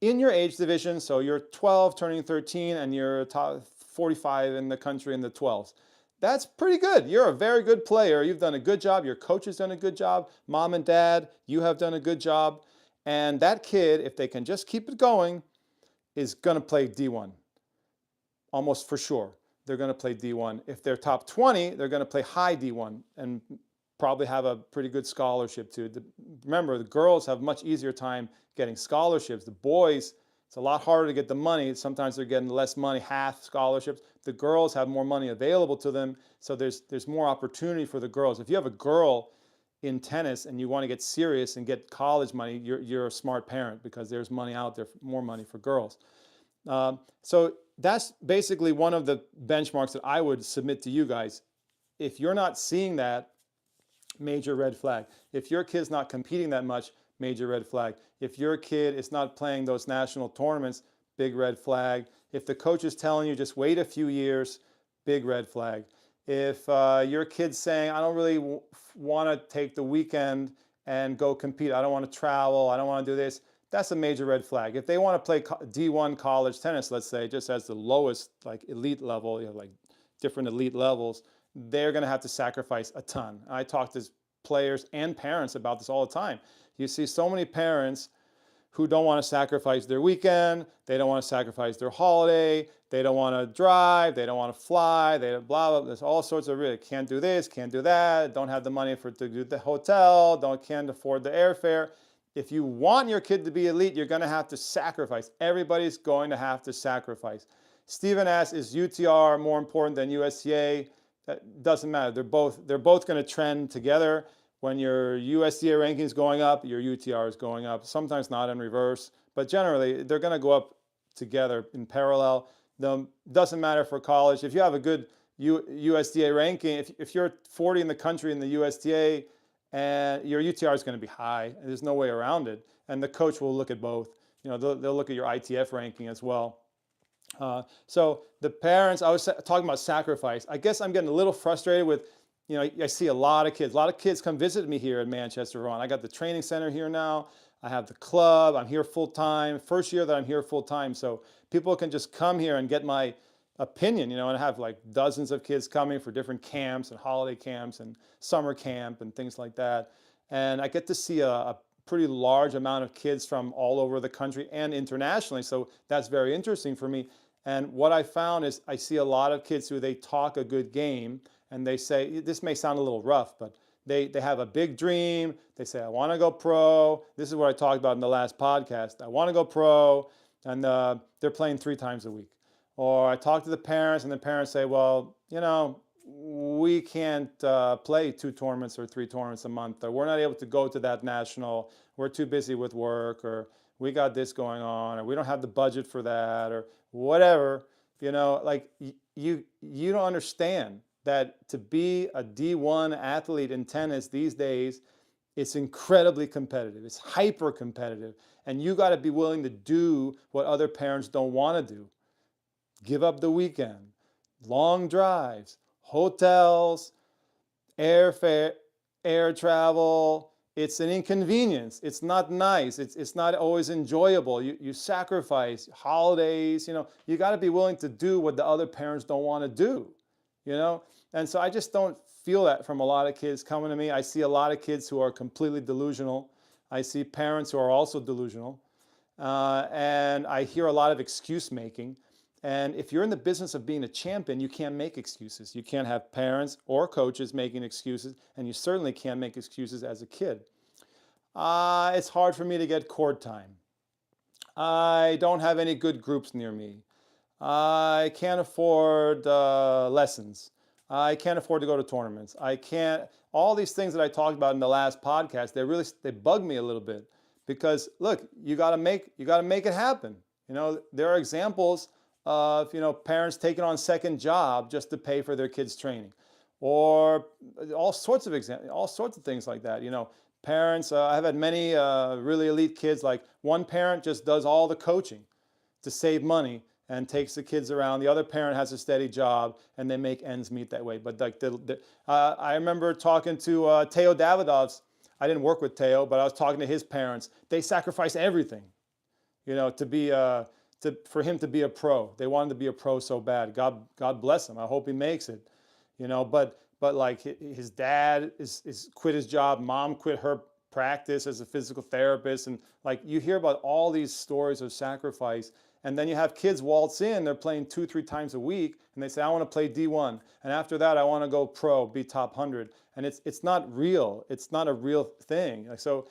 A: in your age division. So you're 12 turning 13 and you're top 45 in the country in the 12s. That's pretty good. You're a very good player. You've done a good job. Your coach has done a good job. Mom and dad, you have done a good job. And that kid, if they can just keep it going, is going to play D1. Almost for sure. They're going to play D1. If they're top 20, they're going to play high D1 and probably have a pretty good scholarship too. Remember, the girls have much easier time getting scholarships. The boys, It's a lot harder to get the money. Sometimes they're getting less money, half scholarships. The girls have more money available to them, so there's more opportunity for the girls. If you have a girl in tennis and you want to get serious and get college money, you're a smart parent, because there's money out there, more money for girls. So that's basically one of the benchmarks that I would submit to you guys. If you're not seeing that, major red flag. If your kid's not competing that much, major red flag. If your kid is not playing those national tournaments, big red flag. If the coach is telling you just wait a few years, big red flag. If your kid's saying, I don't really want to take the weekend and go compete, I don't want to travel, I don't want to do this, that's a major red flag. If they want to play D1 college tennis, let's say, just as the lowest like elite level, you have like different elite levels, they're going to have to sacrifice a ton. I talk to players and parents about this all the time. You see so many parents who don't want to sacrifice their weekend, they don't want to sacrifice their holiday, they don't want to drive, they don't want to fly, they blah, blah, there's all sorts of really, can't do this, can't do that, don't have the money to do the hotel, can't afford the airfare. If you want your kid to be elite, you're going to have to sacrifice. Everybody's going to have to sacrifice. Stephen asks, is UTR more important than USTA? That doesn't matter. They're both going to trend together. When your USDA ranking is going up, your UTR is going up. Sometimes not in reverse, but generally they're going to go up together in parallel. Doesn't matter for college. If you have a good USDA ranking, if you're 40 in the country in the USDA, and your UTR is going to be high, and there's no way around it. And the coach will look at both. You know, they'll look at your ITF ranking as well. So the parents, I was talking about sacrifice. I guess I'm getting a little frustrated with, you know, I see a lot of kids come visit me here in Manchester, Vermont. I got the training center here now. I have the club. I'm here full time. First year that I'm here full time. So people can just come here and get my opinion, you know, and I have like dozens of kids coming for different camps and holiday camps and summer camp and things like that. And I get to see a pretty large amount of kids from all over the country and internationally. So that's very interesting for me. And what I found is I see a lot of kids who they talk a good game and they say, this may sound a little rough, but they have a big dream. They say, I want to go pro. This is what I talked about in the last podcast. I want to go pro. And they're playing 3 times a week. Or I talk to the parents and the parents say, well, you know, we can't play 2 tournaments or 3 tournaments a month, or we're not able to go to that national, we're too busy with work, or we got this going on, or we don't have the budget for that, or whatever. You know, like you don't understand that to be a D1 athlete in tennis these days, it's incredibly competitive. It's hyper competitive. And you got to be willing to do what other parents don't want to do. Give up the weekend, long drives, hotels, airfare, air travel. It's an inconvenience. It's not nice. It's not always enjoyable. You sacrifice holidays, you know, you got to be willing to do what the other parents don't want to do, you know? And so I just don't feel that from a lot of kids coming to me. I see a lot of kids who are completely delusional. I see parents who are also delusional. And I hear a lot of excuse making. And if you're in the business of being a champion, you can't make excuses. You can't have parents or coaches making excuses, and you certainly can't make excuses as a kid. It's hard for me to get court time. I don't have any good groups near me. I can't afford lessons. I can't afford to go to tournaments. I can't, all these things that I talked about in the last podcast, they bug me a little bit, because look, you got to make it happen. You know, there are examples of, you know, parents taking on second job just to pay for their kids' training, or all sorts of things like that. You know, parents, I've had many really elite kids, like one parent just does all the coaching to save money and takes the kids around. The other parent has a steady job and they make ends meet that way. But like I remember talking to Teo Davidov. I didn't work with Teo, but I was talking to his parents. They sacrificed everything, you know, for him to be a pro. They wanted to be a pro so bad. God bless him. I hope he makes it, you know. But like his dad is quit his job. Mom quit her practice as a physical therapist, and like you hear about all these stories of sacrifice. And then you have kids waltz in. They're playing 2-3 times a week, and they say, "I want to play D1, and after that, I want to go pro, be top 100." And it's not real. It's not a real thing. So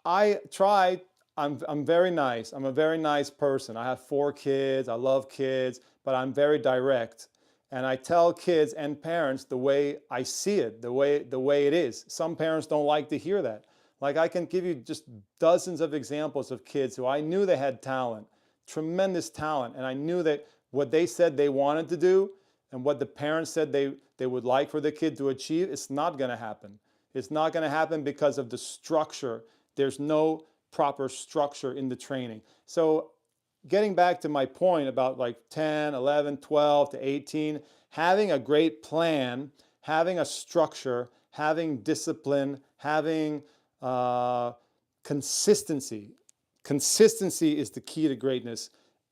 A: I try I'm very nice. I'm a very nice person. I have 4 kids. I love kids, but I'm very direct. And I tell kids and parents the way I see it, the way it is. Some parents don't like to hear that. Like, I can give you just dozens of examples of kids who I knew they had talent, tremendous talent, and I knew that what they said they wanted to do and what the parents said they would like for the kid to achieve, it's not going to happen. It's not going to happen because of the structure. There's no proper structure in the training. So getting back to my point about like 10, 11, 12 to 18, having a great plan, having a structure, having discipline, having consistency. Consistency is the key to greatness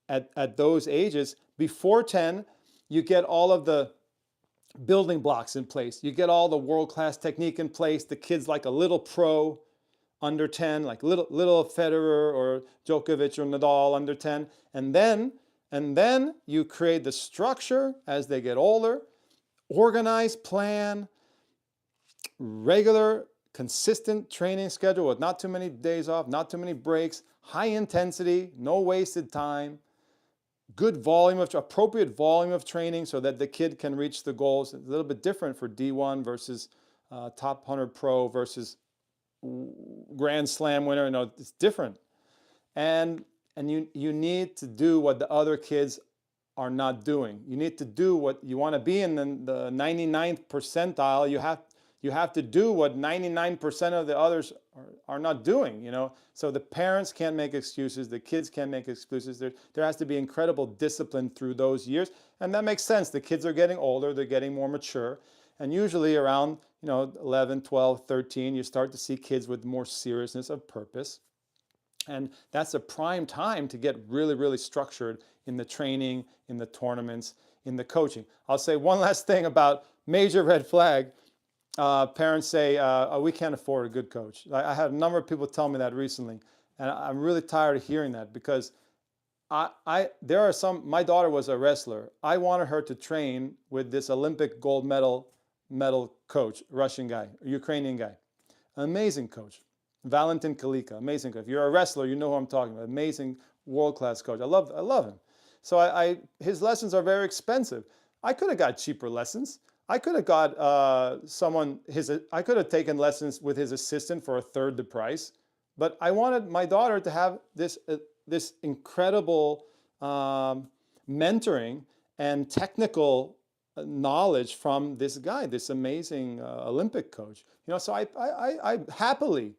A: at those ages. Before 10, you get all of the building blocks in place. You get all the world-class technique in place. The kid's like a little pro under 10, like little Federer or Djokovic or Nadal under 10. And then you create the structure as they get older, organized plan, regular, consistent training schedule with not too many days off, not too many breaks, high intensity, no wasted time, good volume of, appropriate volume of training so that the kid can reach the goals. It's a little bit different for D1 versus top 100 pro versus Grand Slam winner. No, it's different. And you need to do what the other kids are not doing. You need to do what you want to be in the 99th percentile. You have to do what 99% of the others are not doing, you know. So the parents can't make excuses, the kids can't make excuses. There has to be incredible discipline through those years, and that makes sense. The kids are getting older, they're getting more mature, and usually around 11, 12, 13, you start to see kids with more seriousness of purpose. And that's a prime time to get really, really structured in the training, in the tournaments, in the coaching. I'll say one last thing about major red flag. Parents say, oh, we can't afford a good coach. I had a number of people tell me that recently, and I'm really tired of hearing that because there are some, my daughter was a wrestler. I wanted her to train with this Olympic gold medal coach, Russian guy, Ukrainian guy, amazing coach. Valentin Kalika, amazing coach. If you're a wrestler, you know who I'm talking about. Amazing world-class coach. I love him. So his lessons are very expensive. I could have got cheaper lessons. I could have got I could have taken lessons with his assistant for a third the price. But I wanted my daughter to have this incredible mentoring and technical knowledge from this guy, this amazing Olympic coach. So I happily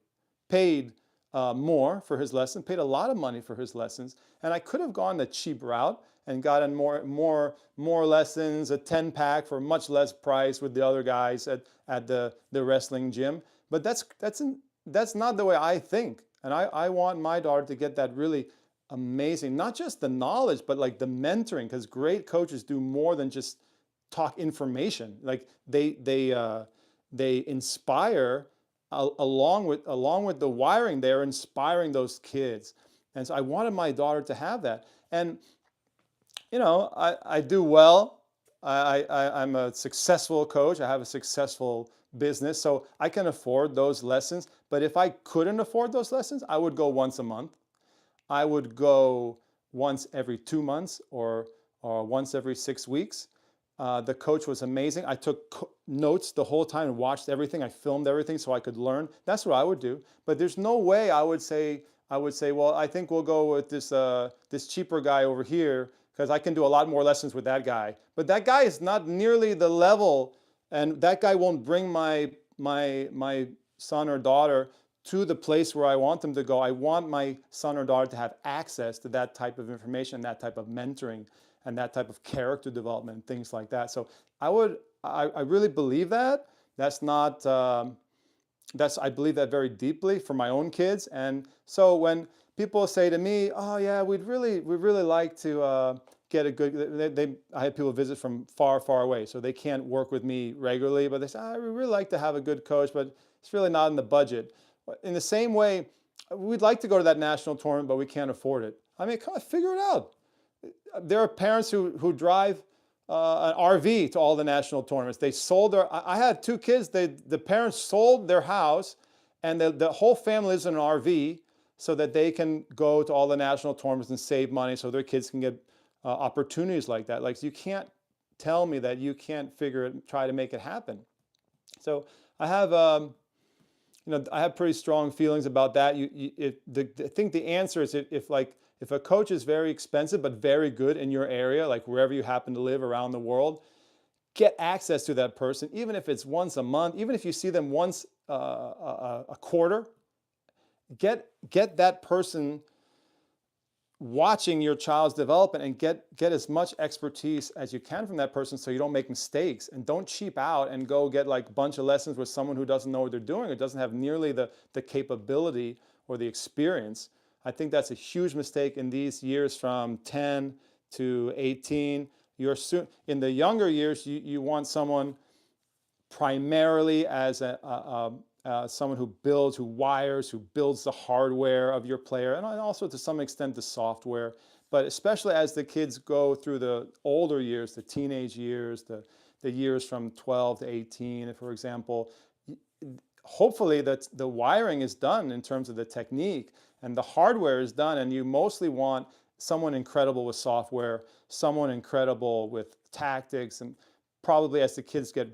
A: paid more for his lesson, paid a lot of money for his lessons, and I could have gone the cheap route and gotten more lessons, a 10-pack for much less price with the other guys at the wrestling gym. But that's not the way I think, and I want my daughter to get that really amazing, not just the knowledge, but like the mentoring, because great coaches do more than just talk information. Like they inspire. Along with the wiring, they're inspiring those kids. And so I wanted my daughter to have that. And, I do well. I'm a successful coach. I have a successful business. So I can afford those lessons. But if I couldn't afford those lessons, I would go once a month. I would go once every 2 months or once every 6 weeks. The coach was amazing. I took notes the whole time and watched everything. I filmed everything so I could learn. That's what I would do. But there's no way I would say, well, I think we'll go with this cheaper guy over here because I can do a lot more lessons with that guy. But that guy is not nearly the level, and that guy won't bring my son or daughter to the place where I want them to go. I want my son or daughter to have access to that type of information, that type of mentoring, and that type of character development and things like that. So I really believe that. That's not, I believe that very deeply for my own kids. And so when people say to me, oh yeah, we'd really like to get a good, I had people visit from far, far away, so they can't work with me regularly, but they say, we'd really like to have a good coach, but it's really not in the budget. In the same way, we'd like to go to that national tournament, but we can't afford it. I mean, come on, figure it out. There are parents who drive an RV to all the national tournaments. They sold I had 2 kids, the parents sold their house, and the whole family lives in an RV. so that they can go to all the national tournaments and save money so their kids can get opportunities like that. Like, you can't tell me that you can't try to make it happen. So I have, I have pretty strong feelings about that. I think the answer is if a coach is very expensive but very good in your area, like wherever you happen to live around the world, get access to that person, even if it's once a month, even if you see them once a quarter. Get that person watching your child's development, and get as much expertise as you can from that person, so you don't make mistakes, and don't cheap out and go get like a bunch of lessons with someone who doesn't know what they're doing or doesn't have nearly the capability or the experience. I think that's a huge mistake in these years from 10 to 18. In the younger years, you want someone primarily as someone who builds, who wires, who builds the hardware of your player, and also to some extent the software. But especially as the kids go through the older years, the teenage years, the years from 12 to 18, for example, hopefully the wiring is done in terms of the technique, and the hardware is done, and you mostly want someone incredible with software, someone incredible with tactics, and probably as the kids get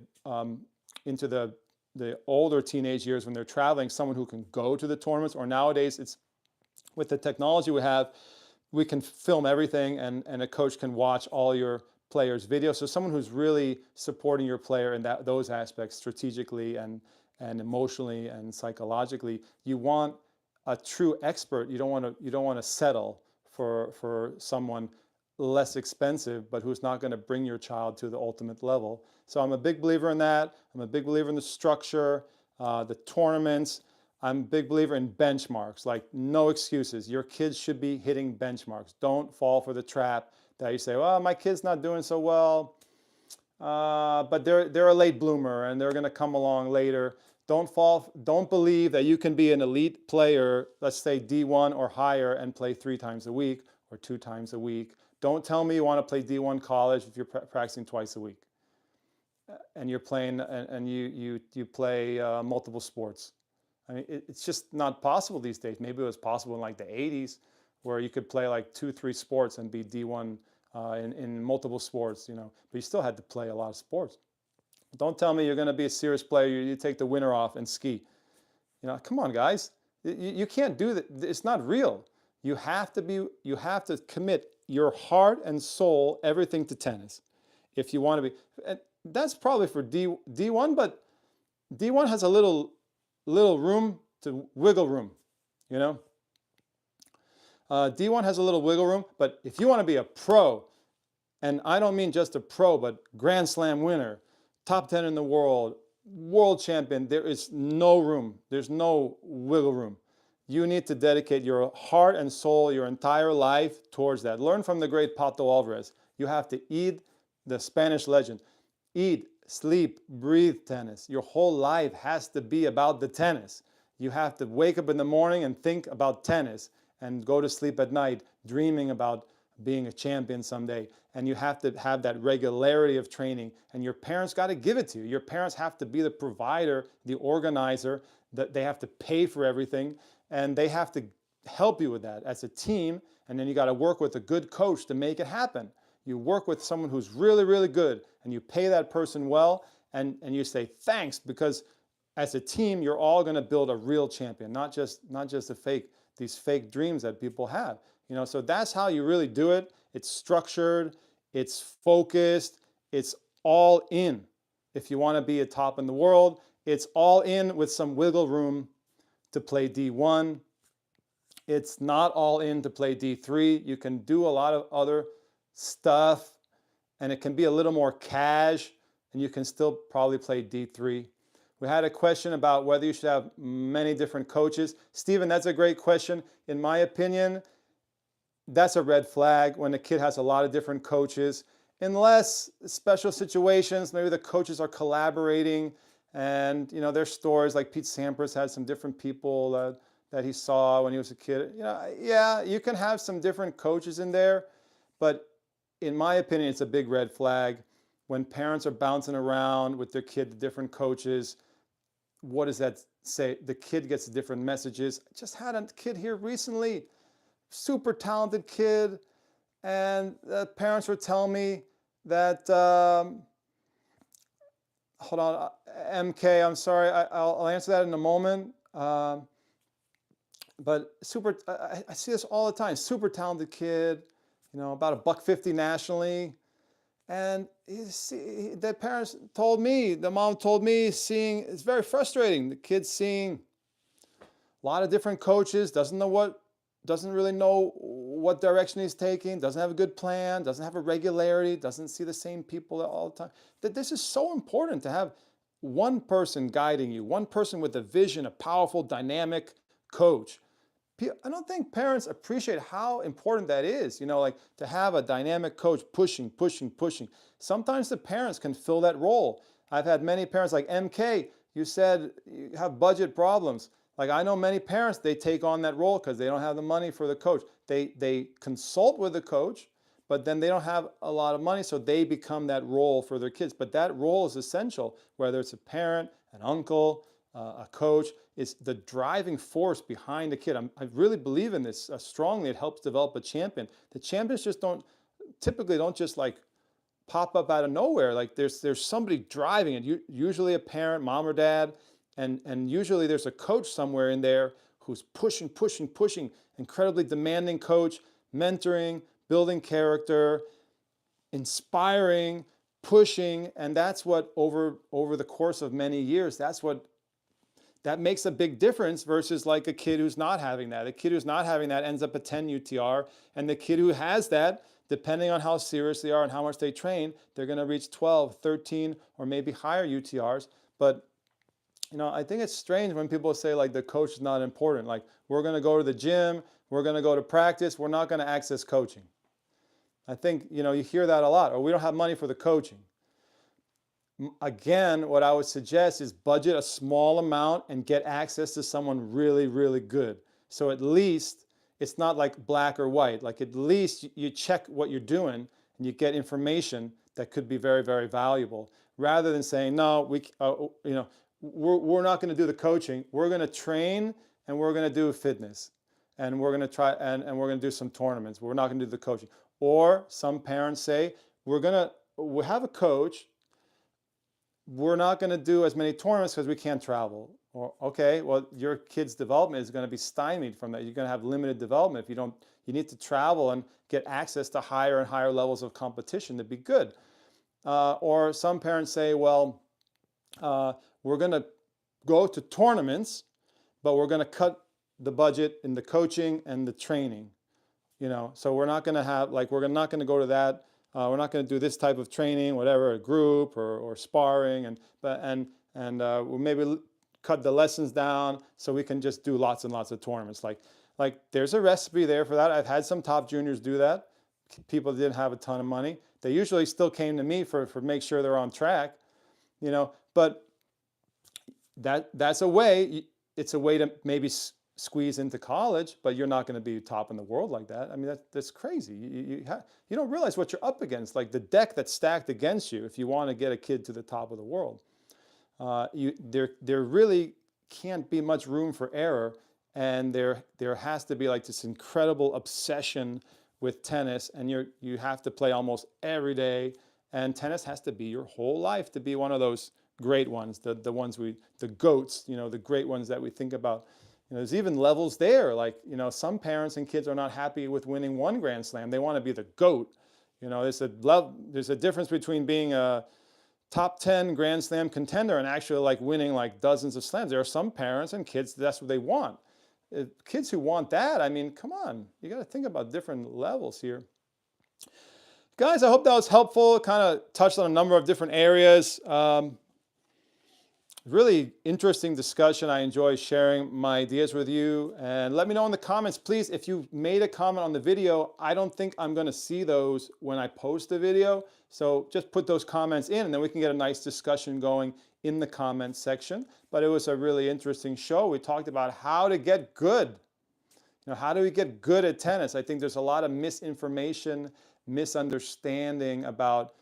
A: into the older teenage years when they're traveling, someone who can go to the tournaments. Or nowadays, it's with the technology we have, we can film everything, and a coach can watch all your players' videos. So someone who's really supporting your player in those aspects strategically and emotionally and psychologically. You want a true expert. You don't want to settle for someone less expensive, but who's not going to bring your child to the ultimate level. So I'm a big believer in that. I'm a big believer in the structure, the tournaments. I'm a big believer in benchmarks, like no excuses. Your kids should be hitting benchmarks. Don't fall for the trap that you say, well, my kid's not doing so well, but they're a late bloomer and they're going to come along later. Don't believe that you can be an elite player, let's say D1 or higher, and play 3 times a week or 2 times a week. Don't tell me you want to play D1 college if you're practicing twice a week and you're playing and you play multiple sports. I mean, it's just not possible these days. Maybe it was possible in like the 80s, where you could play like 2-3 sports and be D1 in multiple sports, but you still had to play a lot of sports. Don't tell me you're going to be a serious player. You take the winter off and ski. Come on, guys. You can't do that. It's not real. You have to commit your heart and soul, everything to tennis, if you want to be. And that's probably for D1, but D1 has a little room to wiggle room, D1 has a little wiggle room, but if you want to be a pro, and I don't mean just a pro, but Grand Slam winner, top 10 in the world, world champion, there is no room. There's no wiggle room. You need to dedicate your heart and soul, your entire life towards that. Learn from the great Pato Alvarez. You have to eat, the Spanish legend, eat, sleep, breathe tennis. Your whole life has to be about the tennis. You have to wake up in the morning and think about tennis, and go to sleep at night dreaming about being a champion someday. And you have to have that regularity of training, and your parents got to give it to you. Your parents have to be the provider, the organizer, that they have to pay for everything, and they have to help you with that as a team. And then you got to work with a good coach to make it happen. You work with someone who's really, really good, and you pay that person well, and you say thanks, because as a team, you're all going to build a real champion, not just these fake dreams that people have. So that's how you really do it. It's structured, it's focused, it's all in. If you want to be a top in the world, it's all in with some wiggle room to play D1. It's not all in to play D3. You can do a lot of other stuff, and it can be a little more cash, and you can still probably play D3. We had a question about whether you should have many different coaches. Stephen, that's a great question. In my opinion, that's a red flag when a kid has a lot of different coaches. Unless special situations, maybe the coaches are collaborating, and there's stories like Pete Sampras had some different people that he saw when he was a kid. Yeah, you can have some different coaches in there, but in my opinion, it's a big red flag when parents are bouncing around with their kid to different coaches. what does that say? The kid gets different messages. I just had a kid here recently, super talented kid, and the parents were telling me that, hold on, MK, I'm sorry, I'll answer that in a moment. But super, I see this all the time, super talented kid, about $150 nationally. And the parents told me, the mom told me, it's very frustrating. The kid's seeing a lot of different coaches, doesn't really know what direction he's taking, doesn't have a good plan, doesn't have a regularity, doesn't see the same people all the time. That this is so important to have one person guiding you, one person with a vision, a powerful, dynamic coach. I don't think parents appreciate how important that is, like to have a dynamic coach pushing. Sometimes the parents can fill that role. I've had many parents like MK, you said you have budget problems. Like I know many parents, they take on that role because they don't have the money for the coach. They consult with the coach, but then they don't have a lot of money, so they become that role for their kids. But that role is essential, whether it's a parent, an uncle, a coach. Is the driving force behind the kid. I really believe in this strongly. It helps develop a champion. The champions just typically don't just like pop up out of nowhere. Like there's somebody driving it, usually a parent, mom or dad, and usually there's a coach somewhere in there who's pushing, incredibly demanding coach, mentoring, building character, inspiring, pushing, and that's what over the course of many years, that makes a big difference versus like a kid who's not having that. A kid who's not having that ends up at 10 UTR, and the kid who has that, depending on how serious they are and how much they train, they're going to reach 12, 13, or maybe higher UTRs. But I think it's strange when people say like the coach is not important. Like we're going to go to the gym, we're going to go to practice, we're not going to access coaching. I think you hear that a lot, or we don't have money for the coaching. Again, what I would suggest is budget a small amount and get access to someone really, really good. So at least it's not like black or white. Like at least you check what you're doing and you get information that could be very, very valuable, rather than saying, no, we're not going to do the coaching. We're going to train and we're going to do fitness and we're going to try and we're going to do some tournaments. We're not going to do the coaching. Or some parents say, we have a coach. We're not going to do as many tournaments because we can't travel. Or okay, well, your kid's development is going to be stymied from that. You're going to have limited development if you need to travel and get access to higher and higher levels of competition to be good. Or some parents say, well, we're going to go to tournaments, but we're going to cut the budget in the coaching and the training. So we're not going to have we're not going to go to that. We're not going to do this type of training, whatever, a group or sparring, and we'll maybe cut the lessons down so we can just do lots and lots of tournaments. Like there's a recipe there for that. I've had some top juniors do that. People didn't have a ton of money. They usually still came to me for make sure they're on track, But that's a way. It's a way to maybe squeeze into college, but you're not going to be top in the world like that. I mean, that's crazy. You don't realize what you're up against, like the deck that's stacked against you if you want to get a kid to the top of the world. There really can't be much room for error, and there has to be like this incredible obsession with tennis, and you have to play almost every day, and tennis has to be your whole life to be one of those great ones, the GOATs, the great ones that we think about. There's even levels there. Like, some parents and kids are not happy with winning one Grand Slam. They want to be the GOAT. There's a difference between being a top 10 Grand Slam contender and actually like winning like dozens of slams. There are some parents and kids, that's what they want. Kids who want that, I mean, come on. You got to think about different levels here. Guys, I hope that was helpful. Kind of touched on a number of different areas. Really interesting discussion. I enjoy sharing my ideas with you. And let me know in the comments, please, if you made a comment on the video. I don't think I'm going to see those when I post the video. So just put those comments in, and then we can get a nice discussion going in the comments section. But it was a really interesting show. We talked about how to get good. How do we get good at tennis? I think there's a lot of misinformation, misunderstanding about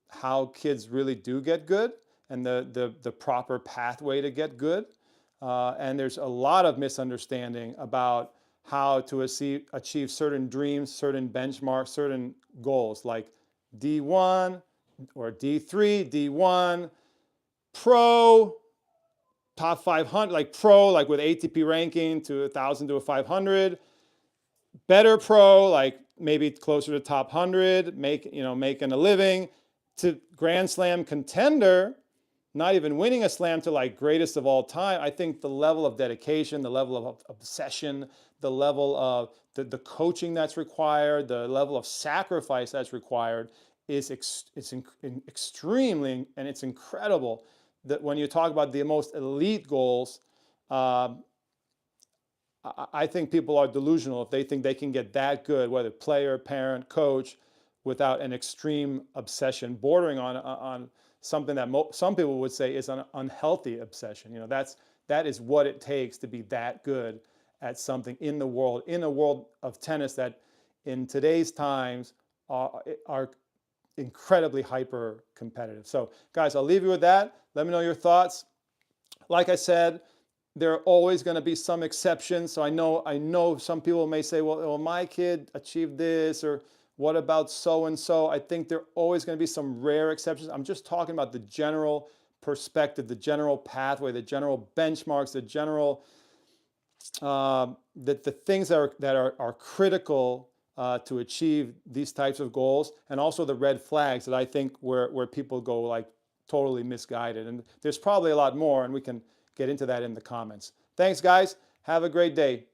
A: how kids really do get good. and the proper pathway to get good. And there's a lot of misunderstanding about how to achieve certain dreams, certain benchmarks, certain goals like D1 or D3, D1, pro, top 500, like pro, like with ATP ranking to 1,000 to a 500, better pro, like maybe closer to top 100, making a living, to Grand Slam contender, not even winning a slam, to like greatest of all time. I think the level of dedication, the level of obsession, the level of the coaching that's required, the level of sacrifice that's required is extremely, and it's incredible that when you talk about the most elite goals, I think people are delusional if they think they can get that good, whether player, parent, coach, without an extreme obsession, bordering on something that some people would say is an unhealthy obsession. That is what it takes to be that good at something in the world, in a world of tennis that in today's times are incredibly hyper competitive. So guys, I'll leave you with that. Let me know your thoughts. Like I said, there are always going to be some exceptions. So I know some people may say, well, my kid achieved this, or what about so-and-so? I think there are always going to be some rare exceptions. I'm just talking about the general perspective, the general pathway, the general benchmarks, the general, the things that are critical to achieve these types of goals, and also the red flags that I think where people go like totally misguided. And there's probably a lot more, and we can get into that in the comments. Thanks, guys. Have a great day.